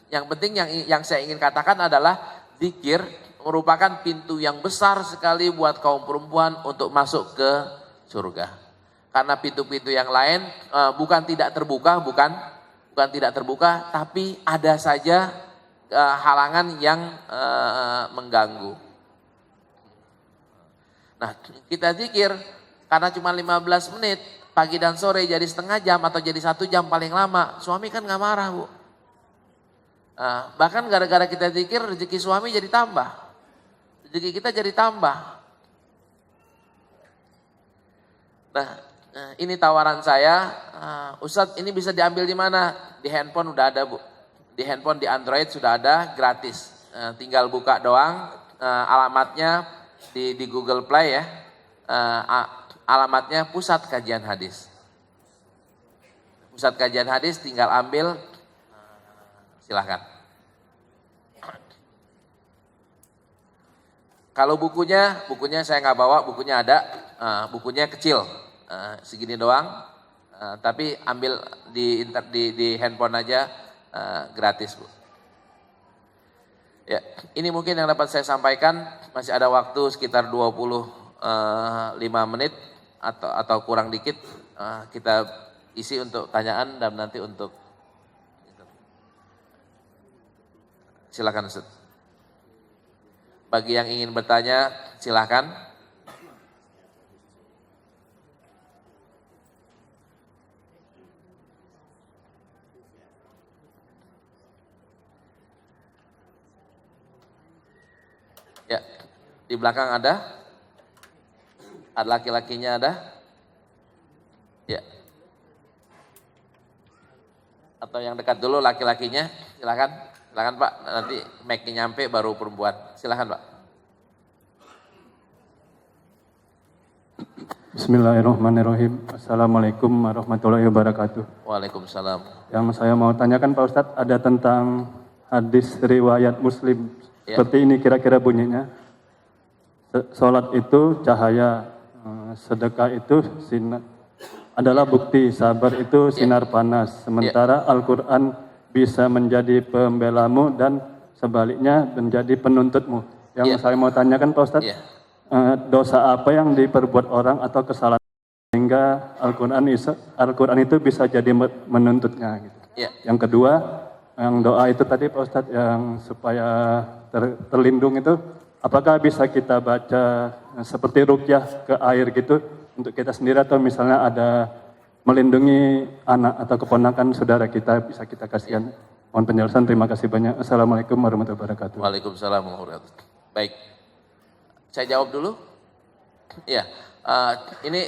Yang penting yang saya ingin katakan adalah zikir merupakan pintu yang besar sekali buat kaum perempuan untuk masuk ke surga. Karena pintu-pintu yang lain bukan tidak terbuka, tapi ada saja halangan yang mengganggu. Nah, kita zikir karena cuma 15 menit. Pagi dan sore jadi setengah jam atau jadi 1 jam paling lama. Suami kan gak marah Bu. Bahkan gara-gara kita zikir rezeki suami jadi tambah. Rezeki kita jadi tambah. Nah, ini tawaran saya. Ustadz ini bisa diambil di mana? Di handphone udah ada Bu. Di handphone di Android sudah ada gratis. Tinggal buka doang. Alamatnya di Google Play ya. Alamatnya Pusat Kajian Hadis. Pusat Kajian Hadis tinggal ambil, silahkan. Kalau bukunya saya nggak bawa, bukunya ada, bukunya kecil, segini doang. Tapi ambil di handphone aja, gratis Bu. Ya, ini mungkin yang dapat saya sampaikan. Masih ada waktu sekitar 25 menit. Atau kurang dikit, kita isi untuk tanyaan dan nanti untuk silakan Ustaz. Bagi yang ingin bertanya silakan. Ya, di belakang ada. Laki-lakinya ada? Ya. Atau yang dekat dulu laki-lakinya, silakan. Silakan Pak, nanti mic-nya nyampe baru perempuan. Silakan Pak. Bismillahirrahmanirrahim. Assalamualaikum warahmatullahi wabarakatuh. Waalaikumsalam. Yang saya mau tanyakan Pak Ustadz ada tentang hadis riwayat Muslim. Ya. Seperti ini kira-kira bunyinya. Salat itu cahaya, sedekah itu sinar, adalah bukti, sabar itu sinar panas. Sementara Al-Quran bisa menjadi pembelamu dan sebaliknya menjadi penuntutmu. Yang saya mau tanyakan Pak Ustadz. Dosa apa yang diperbuat orang atau kesalahan sehingga Al-Quran itu bisa jadi menuntutnya gitu. Yang kedua, yang doa itu tadi Pak Ustadz yang supaya terlindung itu, apakah bisa kita baca seperti ruqyah ke air gitu untuk kita sendiri atau misalnya ada melindungi anak atau keponakan saudara kita bisa kita kasihkan. Mohon penjelasan, terima kasih banyak. Assalamualaikum warahmatullahi wabarakatuh. Waalaikumsalam warahmatullahi wabarakatuh. Baik. Saya jawab dulu. Ya, ini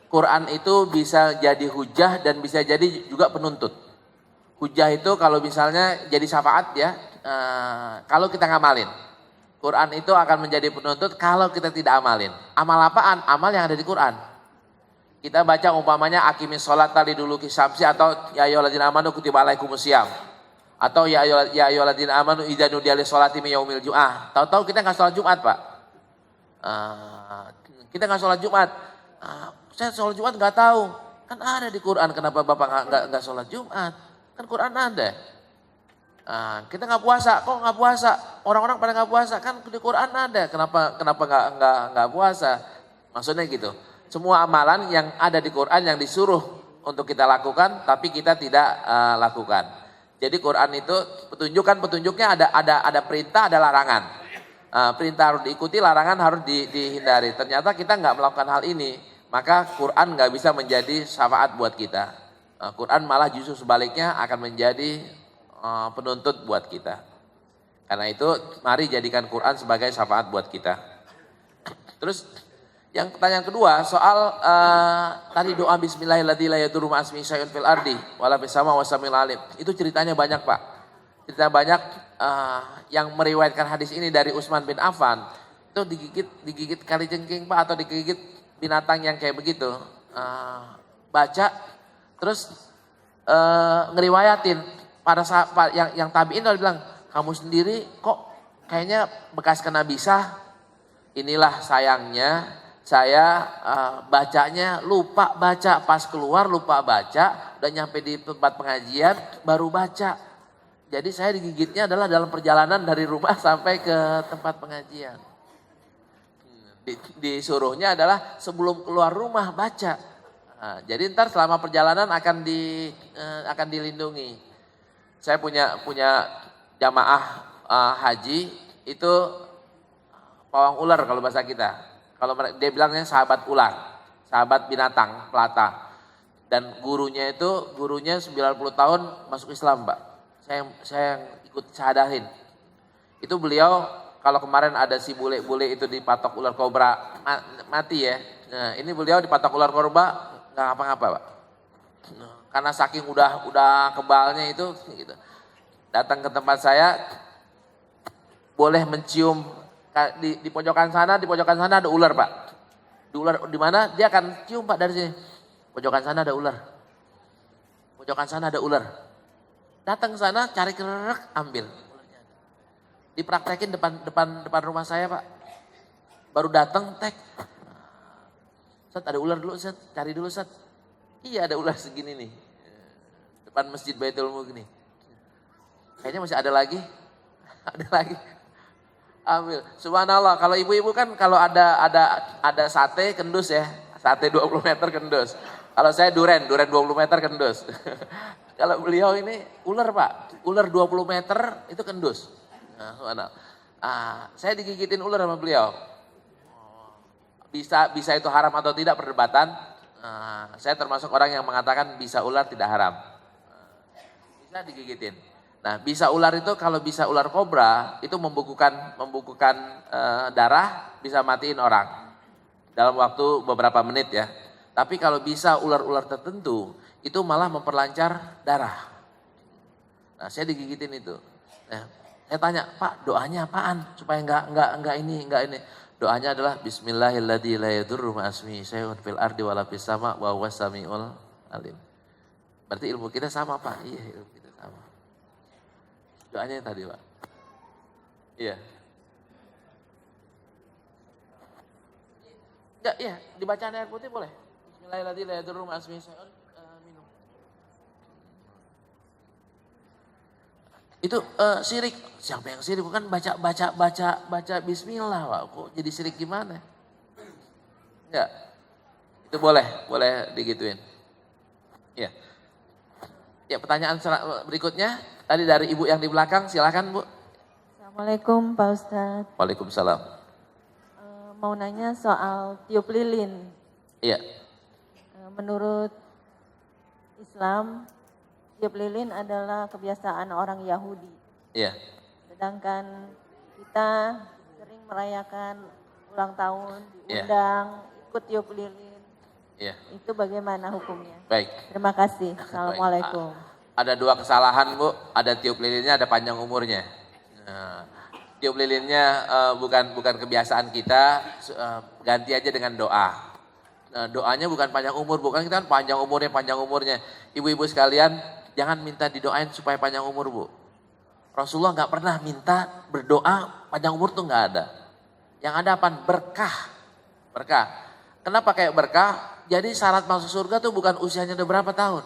Quran itu bisa jadi hujah dan bisa jadi juga penuntut. Hujah itu kalau misalnya jadi syafaat ya, kalau kita ngamalin. Quran itu akan menjadi penuntut kalau kita tidak amalin. Amal apaan? Amal yang ada di Quran. Kita baca umpamanya aqimis sholat tali dulu kisamsi atau ya ayyuhalladzina amanu kutiba alaikumusiyam. Atau ya ayyuhalladzina amanu idza nudiya lis-sholati min yaumil jumu'ah. Tahu-tahu kita nggak sholat Jumat, Pak. Kita nggak sholat Jumat, saya sholat Jumat nggak tahu, kan ada di Quran, kenapa Bapak nggak sholat Jumat? Kan Quran ada. Kita nggak puasa, kok nggak puasa? Orang-orang pada nggak puasa, kan di Quran ada, kenapa nggak puasa? Maksudnya gitu. Semua amalan yang ada di Quran yang disuruh untuk kita lakukan, tapi kita tidak lakukan. Jadi Quran itu petunjuknya ada perintah, ada larangan. Perintah harus diikuti, larangan harus dihindari. Ternyata kita nggak melakukan hal ini, maka Quran nggak bisa menjadi syafaat buat kita. Quran malah justru sebaliknya akan menjadi penuntut buat kita. Karena itu mari jadikan Quran sebagai syafaat buat kita. Terus yang pertanyaan kedua soal tadi doa Bismillahirrahmanirrahim ma'asmi syai'un fil ardi wala fis sama wasamil alim. Itu ceritanya banyak Pak. Cerita banyak. Yang meriwayatkan hadis ini dari Utsman bin Affan itu digigit kalijengking Pak atau digigit binatang yang kayak begitu, baca terus ngeriwayatin pada saat yang tabiin udah bilang, kamu sendiri kok kayaknya bekas kena bisah. Inilah sayangnya saya bacanya lupa baca, pas keluar lupa baca, udah nyampe di tempat pengajian baru baca. Jadi saya digigitnya adalah dalam perjalanan dari rumah sampai ke tempat pengajian. Disuruhnya adalah sebelum keluar rumah baca. Jadi ntar selama perjalanan akan dilindungi. Saya punya jamaah haji itu pawang ular kalau bahasa kita. Kalau dia bilangnya sahabat ular, sahabat binatang, pelata. Dan gurunya 90 tahun masuk Islam Pak. Saya yang ikut sadahin. Itu beliau kalau kemarin ada si bule-bule itu dipatok ular kobra mati ya. Nah, ini beliau dipatok ular kobra nggak ngapa-ngapa Pak. Karena saking udah kebalnya itu gitu. Datang ke tempat saya boleh mencium di pojokan sana ada ular Pak. Di ular di mana dia akan cium Pak dari sini. Pojokan sana ada ular. Pojokan sana ada ular. Datang ke sana, cari kerek, ambil. Dipraktekin depan rumah saya Pak. Baru datang, tek. Ustaz ada ular dulu Ustaz, cari dulu Ustaz. Iya ada ular segini nih. Depan Masjid Baitul Muqni. Kayaknya masih ada lagi. Ada lagi. Ambil. Subhanallah, kalau ibu-ibu kan kalau ada sate kendus ya. Sate 20 meter kendus. Kalau saya duren 20 meter kendus. Kalau beliau ini ular Pak, ular 20 meter itu kendus. Nah, saya digigitin ular sama beliau. Bisa itu haram atau tidak perdebatan. Saya termasuk orang yang mengatakan bisa ular tidak haram. Bisa digigitin. Nah bisa ular itu kalau bisa ular kobra itu membukukan darah, bisa matiin orang dalam waktu beberapa menit ya. Tapi kalau bisa ular-ular tertentu itu malah memperlancar darah. Nah saya digigitin itu. Nah, saya tanya, Pak doanya apaan supaya enggak ini. Doanya adalah Bismillahirrahmanirrahim la yadurru ma'asmi syai'un fil ardi wala fis sama wa huwas samiul alim. Berarti ilmu kita sama Pak. Iya, ilmu kita sama. Doanya yang tadi Pak. Iya. Enggak, iya, dibacaan air putih boleh. Bismillahirrahmanirrahim la yadurru ma'asmi syai'un. Minum. Itu syirik. Siapa yang syirik? Bukan baca bismillah, Pak. Kok jadi syirik gimana? Enggak. Itu boleh digituin. Ya. Ya, pertanyaan berikutnya tadi dari Ibu yang di belakang, silakan Bu. Assalamualaikum Pak Ustadz. Waalaikumsalam. Mau nanya soal tiup lilin. Iya. Menurut Islam, tiup lilin adalah kebiasaan orang Yahudi. Iya. Sedangkan kita sering merayakan ulang tahun, diundang, ikut tiup lilin. Iya. Itu bagaimana hukumnya? Baik. Terima kasih. Assalamualaikum. Ada dua kesalahan Bu, ada tiup lilinnya, ada panjang umurnya. Nah, tiup lilinnya bukan kebiasaan kita, ganti aja dengan doa. Nah, doanya bukan panjang umur, bukan kita kan panjang umurnya. Ibu-ibu sekalian, jangan minta didoain supaya panjang umur Bu. Rasulullah nggak pernah minta berdoa panjang umur tuh nggak ada. Yang ada apa? Berkah. Kenapa kayak berkah? Jadi syarat masuk surga tuh bukan usianya udah berapa tahun.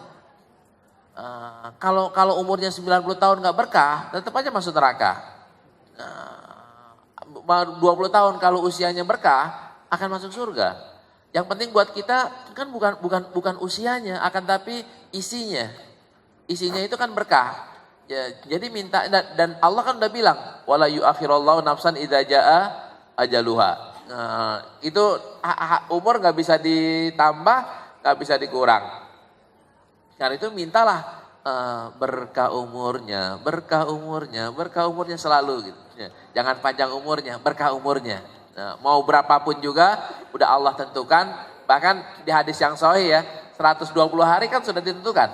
Kalau umurnya 90 tahun nggak berkah, tetap aja masuk neraka. 20 tahun kalau usianya berkah akan masuk surga. Yang penting buat kita kan bukan usianya, akan tapi isinya. Isinya itu kan berkah. Ya, jadi minta dan Allah kan udah bilang wala yu'akhirallahu nafsan idza jaa ajaluha. Itu umur nggak bisa ditambah, nggak bisa dikurang. Karena itu mintalah berkah umurnya selalu gitu. Ya, jangan panjang umurnya, berkah umurnya. Nah, mau berapapun juga udah Allah tentukan. Bahkan di hadis yang sahih ya, 120 hari kan sudah ditentukan.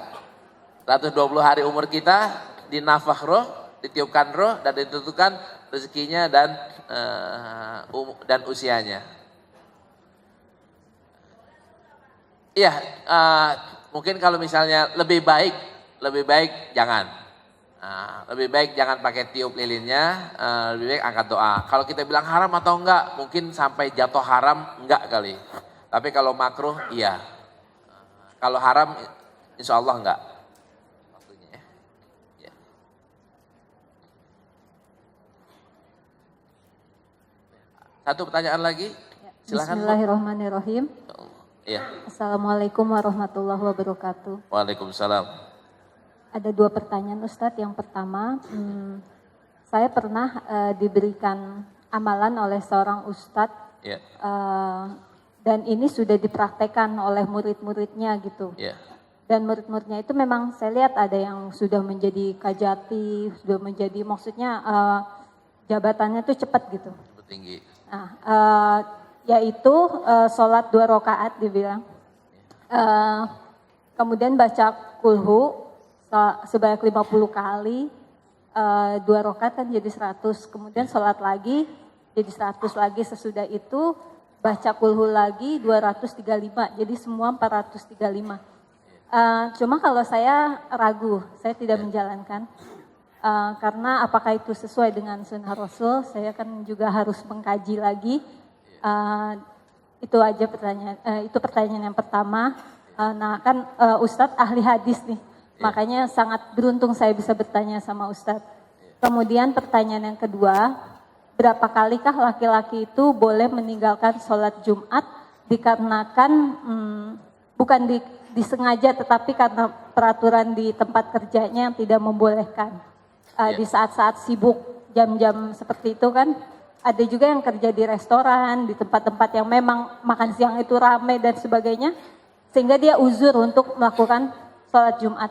120 hari umur kita dinafah roh, ditiupkan roh dan ditentukan rezekinya dan usianya. Iya, mungkin kalau misalnya lebih baik jangan. Lebih baik jangan pakai tiup lilinnya, lebih baik angkat doa. Kalau kita bilang haram atau enggak, mungkin sampai jatuh haram enggak kali. Tapi kalau makruh iya. Kalau haram insya Allah enggak. Waktunya ya. Satu pertanyaan lagi. Silakan. Bismillahirrahmanirrahim. Iya. Assalamualaikum warahmatullahi wabarakatuh. Waalaikumsalam. Ada dua pertanyaan Ustadz. Yang pertama, saya pernah diberikan amalan oleh seorang Ustadz. Yeah. Dan ini sudah dipraktekkan oleh murid-muridnya gitu. Yeah. Dan murid-muridnya itu memang saya lihat ada yang sudah menjadi kajati, sudah menjadi maksudnya jabatannya tuh cepat gitu. Cepat tinggi. Nah, yaitu sholat 2 rakaat dibilang. Kemudian baca kulhu sebanyak 50 kali, 2 rakaat kan jadi 100, kemudian sholat lagi jadi 100 lagi, sesudah itu baca kulhu lagi 235, jadi semua 435. Cuma kalau saya ragu, saya tidak menjalankan, karena apakah itu sesuai dengan sunnah Rasul, saya kan juga harus mengkaji lagi. Itu aja pertanyaan, itu pertanyaan yang pertama. Nah kan Ustadz ahli hadis nih. Makanya sangat beruntung saya bisa bertanya sama Ustadz. Kemudian pertanyaan yang kedua, berapa kalikah laki-laki itu boleh meninggalkan sholat Jumat dikarenakan bukan disengaja tetapi karena peraturan di tempat kerjanya yang tidak membolehkan. Di saat-saat sibuk, jam-jam seperti itu kan, ada juga yang kerja di restoran, di tempat-tempat yang memang makan siang itu ramai dan sebagainya, sehingga dia uzur untuk melakukan sholat Jumat.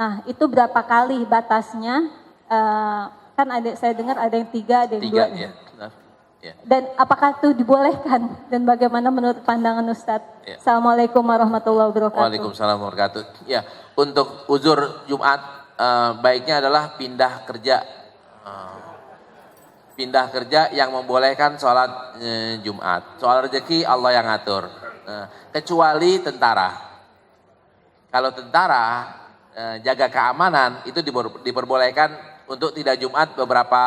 Nah, itu berapa kali batasnya? Kan saya dengar ada yang 3, ada yang 2. Ya. Ya. Dan apakah itu dibolehkan? Dan bagaimana menurut pandangan Ustadz? Ya. Assalamualaikum warahmatullahi wabarakatuh. Waalaikumsalam warahmatullahi wabarakatuh. Ya, untuk uzur Jumat baiknya adalah pindah kerja pindah kerja yang membolehkan sholat Jumat. Soal rezeki Allah yang ngatur. Kecuali tentara. Kalau tentara jaga keamanan itu diperbolehkan untuk tidak Jumat beberapa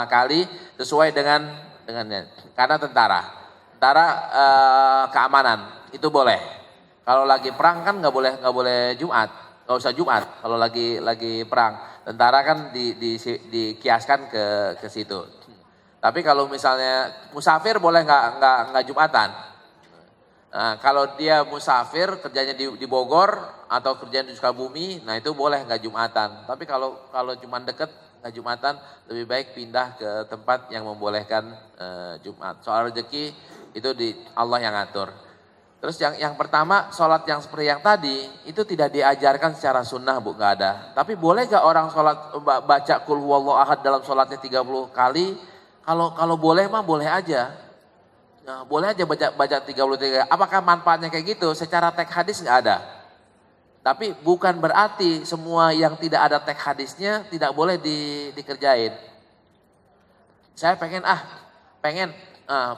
kali sesuai dengannya. Karena tentara keamanan itu boleh. Kalau lagi perang kan nggak boleh Jumat, nggak usah Jumat. Kalau lagi perang, tentara kan dikiaskan ke situ. Tapi kalau misalnya musafir boleh nggak Jumatan. Nah, kalau dia musafir kerjanya di Bogor atau kerjanya di Sukabumi, nah itu boleh nggak Jumatan. Tapi kalau cuma deket nggak Jumatan, lebih baik pindah ke tempat yang membolehkan Jumat. Soal rezeki itu Allah yang ngatur. Terus yang pertama, sholat yang seperti yang tadi itu tidak diajarkan secara sunnah, Bu, nggak ada. Tapi boleh nggak orang sholat baca Qul huwallahu ahad dalam sholatnya 30 kali? Kalau boleh mah boleh aja. Nah, boleh aja baca 33. Apakah manfaatnya kayak gitu? Secara teks hadis nggak ada. Tapi bukan berarti semua yang tidak ada teks hadisnya tidak boleh dikerjain. Saya pengen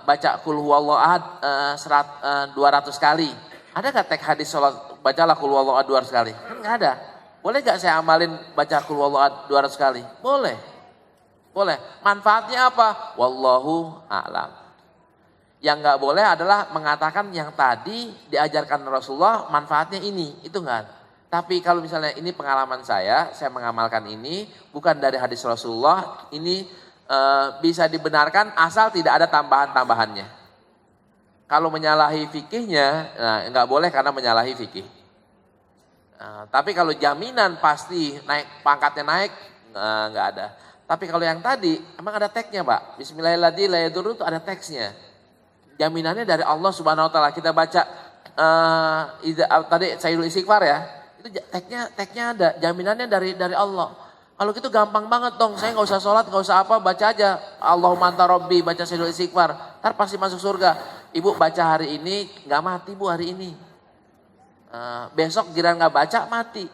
baca Qul huwallahu ahad 200 kali. Ada nggak teks hadis sholat bacalah Qul huwallahu ahad 200 kali? Kan nggak ada. Boleh nggak saya amalin baca Qul huwallahu ahad 200 kali? Boleh. Boleh. Manfaatnya apa? Wallahu a'lam. Yang nggak boleh adalah mengatakan yang tadi diajarkan Rasulullah manfaatnya ini, itu enggak. Tapi kalau misalnya ini pengalaman saya mengamalkan ini bukan dari hadis Rasulullah, ini bisa dibenarkan asal tidak ada tambahan-tambahannya. Kalau menyalahi fikihnya, nah nggak boleh karena menyalahi fikih. Tapi kalau jaminan pasti naik pangkatnya naik, nggak ada. Tapi kalau yang tadi emang ada teksnya, Pak. Bismillahirrahmanirrahim itu ada teksnya. Jaminannya dari Allah Subhanahu wa taala. Kita baca tadi Sayyidul Istighfar ya. Itu teksnya ada, jaminannya dari Allah. Kalau gitu gampang banget dong. Saya nggak usah sholat, nggak usah apa, baca aja Allahumma anta rabbi, baca Sayyidul Istighfar. Ntar pasti masuk surga. Ibu baca hari ini nggak mati, Bu, hari ini. Besok giliran nggak baca mati.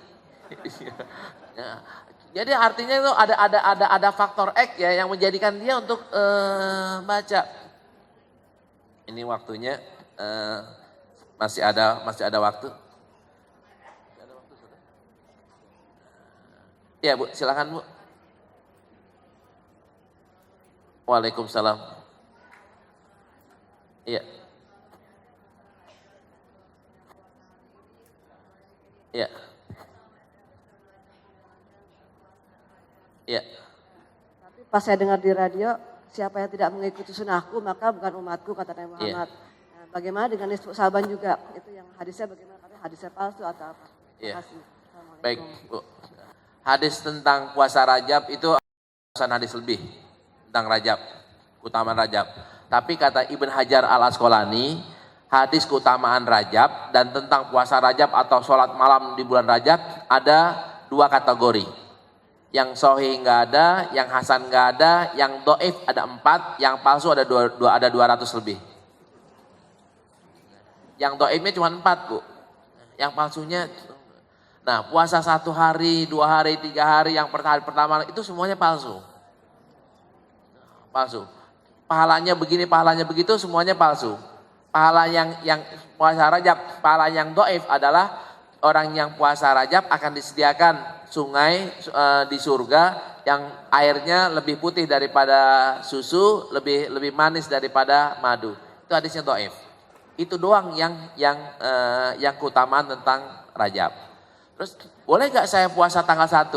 Ya. Jadi artinya itu ada faktor X ya yang menjadikan dia untuk baca. Ini waktunya masih ada waktu. Ya, Bu, silakan, Bu. Waalaikumsalam. Iya. Iya. Iya. Tapi pas saya dengar di radio, siapa yang tidak mengikuti sunnahku maka bukan umatku, kata Nabi Muhammad. Nah, bagaimana dengan nisfu saban juga? Itu yang hadisnya bagaimana? Katanya hadisnya palsu atau apa? Terima kasih. Baik, Bu. Hadis tentang puasa Rajab itu hadis lebih tentang Rajab, keutamaan Rajab. Tapi kata Ibn Hajar al-Asqalani, hadis keutamaan Rajab dan tentang puasa Rajab atau sholat malam di bulan Rajab ada 2 kategori. Yang sahih nggak ada, yang hasan nggak ada, yang doif ada 4, yang palsu ada 200 lebih. Yang doifnya cuma 4, Bu. Yang palsunya, nah puasa 1 hari, 2 hari, 3 hari, yang pertama itu semuanya palsu. Palsu. Pahalanya begini, pahalanya begitu, semuanya palsu. Pahala yang puasa Rajab, pahala yang doif adalah orang yang puasa Rajab akan disediakan sungai di surga yang airnya lebih putih daripada susu, lebih manis daripada madu. Itu hadisnya dhaif. Itu doang yang keutamaan tentang Rajab. Terus boleh nggak saya puasa tanggal 1?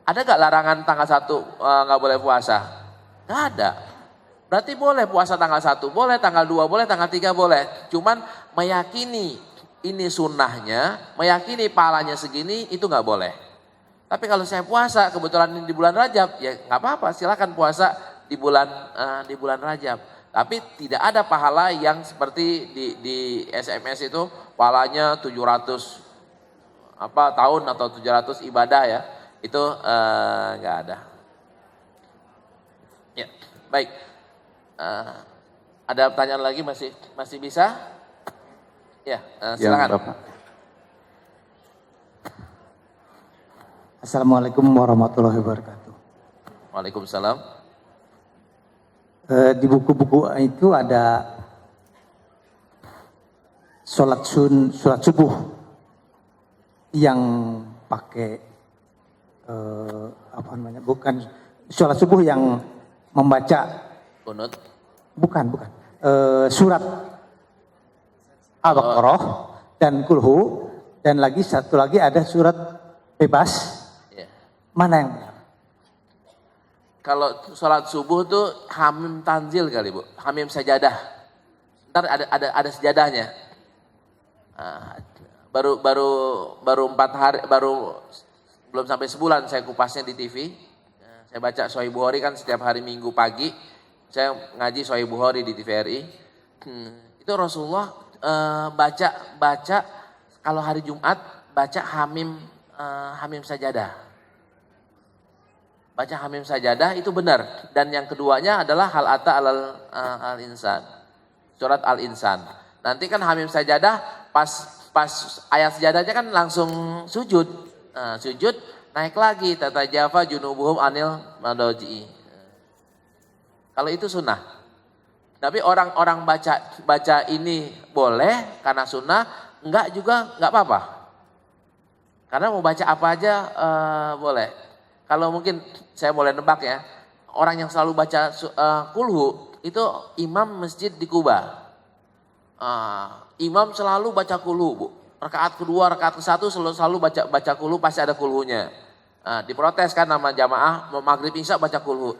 Ada nggak larangan tanggal 1 nggak boleh puasa? Nggak ada. Berarti boleh puasa tanggal 1, boleh tanggal 2, boleh tanggal 3, boleh. Cuman meyakini ini sunnahnya, meyakini pahalanya segini, itu nggak boleh. Tapi kalau saya puasa, kebetulan ini di bulan Rajab, ya nggak apa-apa, silakan puasa di bulan Rajab. Tapi tidak ada pahala yang seperti di SMS itu, pahalanya 700 tahun atau 700 ibadah ya, itu nggak ada. Ya, baik. Ada pertanyaan lagi masih bisa? Ya, silakan. Ya, Bapak. Assalamualaikum warahmatullahi wabarakatuh. Waalaikumsalam. Di buku-buku itu ada sholat subuh yang pakai bukan sholat subuh yang membaca Kunut. bukan surat Al-Baqarah dan Kulhu, dan satu lagi ada surat bebas. Ya. Mana yang benar? Kalau sholat subuh tuh hamim tanzil kali Bu, hamim sajadah. Ntar ada sejadahnya. Nah, baru 4 hari, belum sampai sebulan saya kupasnya di TV. Saya baca Sahih Bukhari kan setiap hari Minggu pagi. Saya ngaji Sahih Bukhari di TVRI. Itu Rasulullah baca kalau hari Jumat baca hamim sajadah. Baca hamim sajadah itu benar. Dan yang keduanya adalah hal ata al-insan. Surat al-insan. Nanti kan hamim sajadah pas ayat sajadahnya kan langsung sujud. Sujud naik lagi tatajafa junubuhum anil madaji'i. Kalau itu sunnah. Tapi orang baca ini boleh karena sunnah, enggak juga enggak apa-apa. Karena mau baca apa aja boleh. Kalau mungkin saya boleh nebak ya, orang yang selalu baca kulhu itu imam masjid di Kuba. Imam selalu baca kulhu, Bu. Rakaat kedua, rakaat ke-1 selalu baca kulhu, pasti ada kulhunya. Diprotes kan nama jamaah, mau maghrib isya baca kulhu.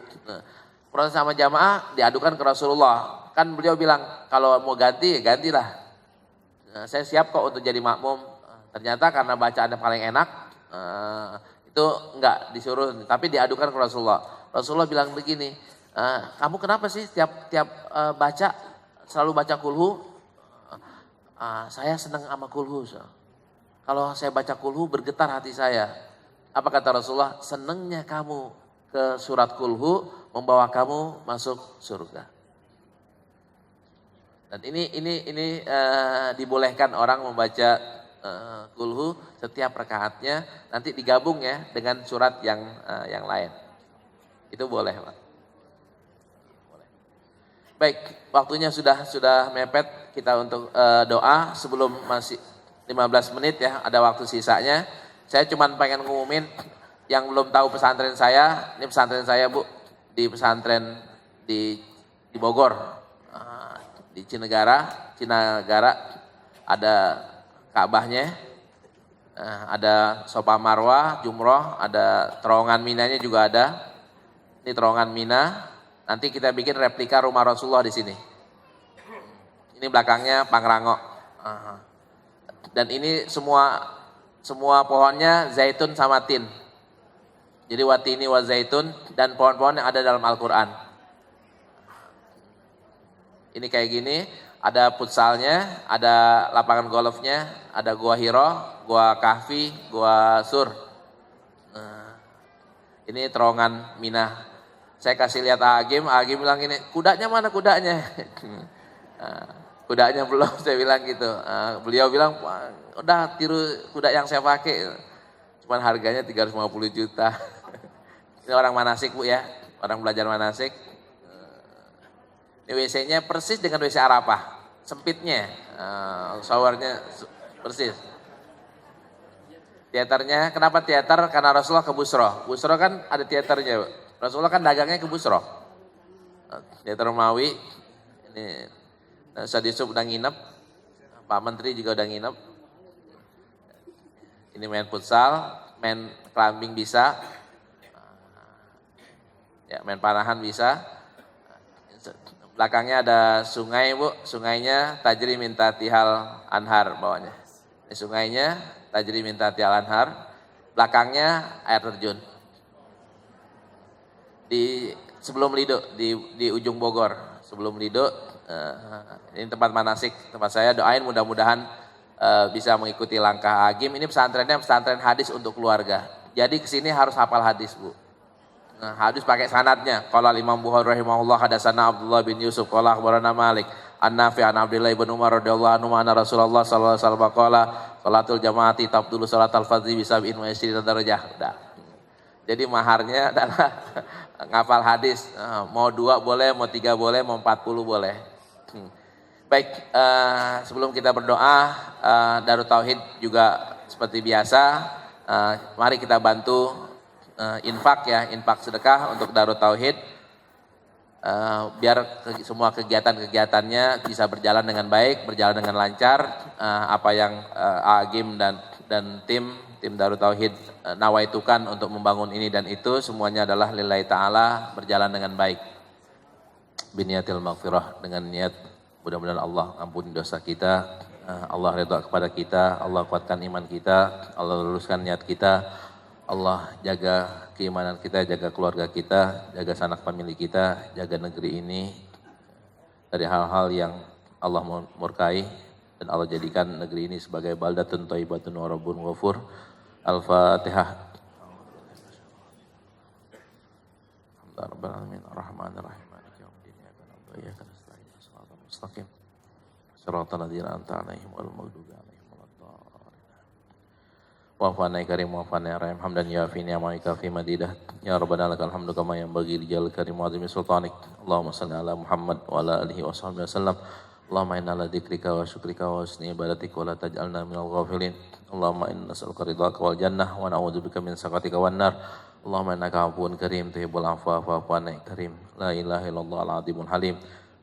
Protes sama jamaah, diadukan ke Rasulullah. Kan beliau bilang, kalau mau ganti, ya gantilah. Saya siap kok untuk jadi makmum. Ternyata karena bacaannya paling enak, itu enggak disuruh, tapi diadukan ke Rasulullah. Rasulullah bilang begini, kamu kenapa sih tiap baca, selalu baca kulhu? Saya senang sama kulhu. Kalau saya baca kulhu bergetar hati saya. Apa kata Rasulullah? Senangnya kamu ke surat kulhu membawa kamu masuk surga. Dan ini dibolehkan orang membaca kulhu setiap rakaatnya, nanti digabung ya dengan surat yang lain. Itu boleh, Pak. Boleh. Baik, waktunya sudah mepet. Kita untuk doa sebelum masih 15 menit ya, ada waktu sisanya. Saya cuma pengen ngumumin yang belum tahu pesantren saya, ini pesantren saya Bu, di pesantren di Bogor, di Cinegara, ada Ka'bahnya, ada Sofa Marwah, Jumroh, ada terowongan Minanya juga ada. Ini terowongan Mina, nanti kita bikin replika rumah Rasulullah di sini. Ini belakangnya Pangrango. Dan ini semua pohonnya zaitun sama tin. Jadi watini wa zaitun dan pohon-pohon yang ada dalam Al-Quran. Ini kayak gini, ada futsalnya, ada lapangan golfnya, ada gua Hiro, gua Kahfi, gua Sur. Ini terowongan Mina. Saya kasih lihat Agim bilang ini, kudanya mana kudanya? Kudanya belum, saya bilang gitu. Beliau bilang, udah tiru kuda yang saya pakai. Cuman harganya 350 juta. Ini orang manasik Bu ya, orang belajar manasik. Ini WC-nya persis dengan WC Arafah. Sempitnya, showernya persis. Teaternya, kenapa teater? Karena Rasulullah ke Busro. Busro kan ada teaternya. Rasulullah kan dagangnya ke Busro. Teater Romawi, ini Ustadz Yusuf udah nginep, Pak Menteri juga udah nginep. Ini main futsal, main climbing bisa, ya main panahan bisa. Belakangnya ada sungai Bu, sungainya Tajri min Tatihal Anhar bawahnya. Ini sungainya Tajri min Tatihal Anhar, belakangnya air terjun. Sebelum Lido, di ujung Bogor, sebelum Lido. Ini tempat manasik, tempat saya, doain mudah-mudahan bisa mengikuti langkah Agim. Ini pesantrennya pesantren hadis untuk keluarga. Jadi kesini harus hafal hadis Bu. Hadis pakai sanadnya. Qala Imam Bukhari rahimahullah hadatsana Abdullah bin Yusuf qala akhbarana Malik an-Nafi' an Abdullah bin Umar radhiyallahu anhu anna Rasulullah sallallahu alaihi wasallam qala salatul jamaati tabdulu salatal fardhi bi 27 darajah. Udah. Jadi maharnya adalah ngapal hadis. Mau 2 boleh, mau 3 boleh, mau 40 boleh. Baik, sebelum kita berdoa, Darut Tauhid juga seperti biasa, mari kita bantu infak ya, infak sedekah untuk Darut Tauhid. Biar semua kegiatan-kegiatannya bisa berjalan dengan baik, berjalan dengan lancar. Apa yang Agim dan tim Darut Tauhid nawaitukan untuk membangun ini dan itu semuanya adalah lillahi ta'ala, berjalan dengan baik. Biniyatil maghfirah, dengan niat mudah-mudahan Allah ampuni dosa kita, Allah ridha kepada kita, Allah kuatkan iman kita, Allah luruskan niat kita, Allah jaga keimanan kita, jaga keluarga kita, jaga sanak famili kita, jaga negeri ini dari hal-hal yang Allah murkai, dan Allah jadikan negeri ini sebagai baldatun thayyibatun wa rabbun ghafur. Al-Fatihah. Alhamdulillahirrahmanirrahim. Ar-Rahmanirrahim. Maliki yaumiddin. Iyyaka na'budu wa iyyaka nasta'in. Shiratal mustaqim. Shiratal ladzina an'amta 'alaihim ghairil maghdubi 'alaihim waladdallin. Wa'fana ya karim wa'fana ya rahim. Hamdan ya fi ni'maika fi madidah. Ya rabbana lakal hamdu kama yanbaghi li jalali karim wa 'azimi sultanik. Allahumma shalli ala Muhammad wa ala alihi wa sahbihi wasallam. Allahumma inna ala dzikrika wa syukrika wa husni ibadatik wa la taj'alna minal ghafilin. Allahumma inna nas'aluka ridhaka wal jannah wa na'udzubika min sakhatika wan nar. Allahumma innaka 'afuwun karim tuhibbul 'afwa fa'fu 'anna karim. La ilaha illallah al-'azimul halim.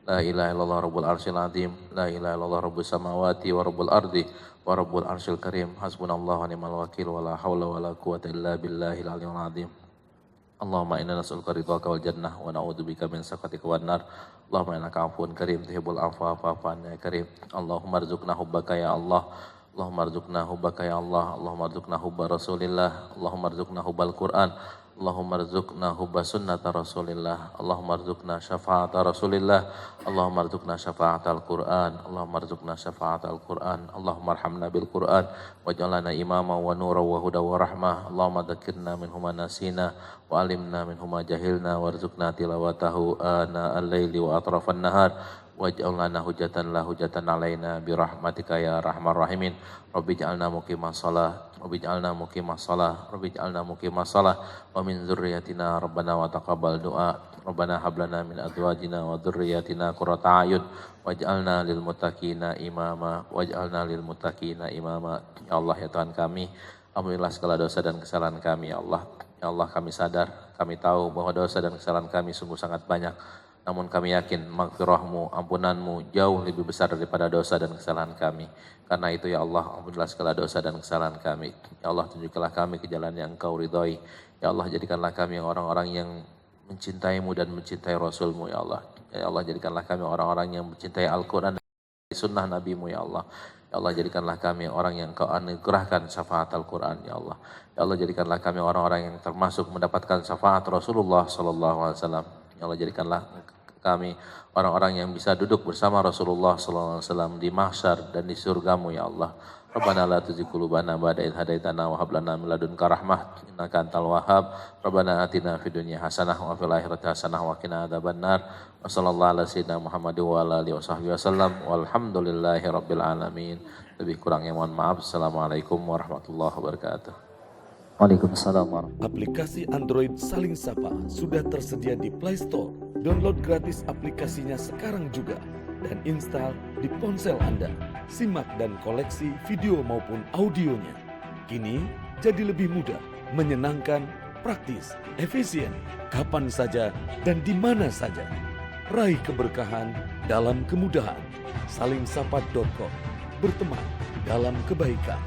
La ilaha illallah rabbul arsyil 'azim. La ilaha illallah rabbus samawati wa rabbul ardi wa rabbul arsyil karim. Hasbunallahu wa ni'mal wakil wa la haula wa la quwwata illa billahil 'aliyyil 'azim. Allahumma inna nas'aluka ridhaka wal jannah wa na'udzubika min sakhatika wan nar. Allahumma innaka 'afuwun karim tuhibbul 'afwa fa'fu 'anna karim. Allahumma arzuqna hubbaka ya Allah. Allahumma arzuqna hubbaka ya Allah. Allahumma arzuqna hubba Rasulillah. Allahumma arzuqna hubbal Qur'an. Allahumma arzuqna hubba sunnata Rasulillah. Allahumma arzuqna syafa'ata Rasulillah. Allahumma arzuqna syafa'atal Qur'an. Allahumma arzuqna syafa'atal Qur'an. Allahumma arhamna bil Qur'an waj'alna imama wa nura wa huda wa rahmah. Allahumma dzakirna minhu ma nasina wa alimna minhu ma jahilna warzuqna tilawatahu ana al-laili wa atrafan nahar. Waj'alna hujatan la hujatan alaina birahmatika ya arhamar rahimin. Rabbi ja'alna muqimas shalah, Rabbi ja'alna muqimas shalah, Rabbi ja'alna muqimas shalah wa min dzurriyyatina rabbana wa taqabbal du'a. Rabbana hab lana min azwajina wa dzurriyyatina qurrata a'yun waj'alna lil muttaqina imama, waj'alna lil muttaqina imama. Ya Allah ya Tuhan kami, ampunilah segala dosa dan kesalahan kami ya Allah. Ya Allah, kami sadar, kami tahu bahwa dosa dan kesalahan kami sungguh sangat banyak. Namun kami yakin maghfirahmu, ampunanmu jauh lebih besar daripada dosa dan kesalahan kami. Karena itu ya Allah, ampunilah segala dosa dan kesalahan kami. Ya Allah, tunjukkanlah kami ke jalan yang Engkau ridhai. Ya Allah, jadikanlah kami orang-orang yang mencintaimu dan mencintai Rasulmu ya Allah. Ya Allah, jadikanlah kami orang-orang yang mencintai Al-Quran dan sunnah Nabimu ya Allah. Ya Allah, jadikanlah kami orang yang Engkau anugerahkan syafaat Al-Quran ya Allah. Ya Allah, jadikanlah kami orang-orang yang termasuk mendapatkan syafaat Rasulullah SAW. Ya Allah, jadikanlah kami orang-orang yang bisa duduk bersama Rasulullah SAW di mahsyar dan di surgamu ya Allah. Rabbana la tuzigh qulubana ba'da idh hadaitana wa hab lana min ladunka rahmah innaka antal wahhab. Rabbana atina fid dunya hasanah wa fil akhirati hasanah wa qina adzabannar. Wa sallallahu ala sayyidina Muhammad wa ala alihi wasallam. Walhamdulillahi rabbil alamin. Lebih kurangnya mohon maaf. Assalamualaikum warahmatullahi wabarakatuh. Waalaikumsalam warahmatullahi wabarakatuh. Aplikasi Android Saling Sapa sudah tersedia di Play Store. Download gratis aplikasinya sekarang juga dan install di ponsel Anda. Simak dan koleksi video maupun audionya. Kini jadi lebih mudah, menyenangkan, praktis, efisien, kapan saja dan di mana saja. Raih keberkahan dalam kemudahan. Salingsapa.com. Berteman dalam kebaikan.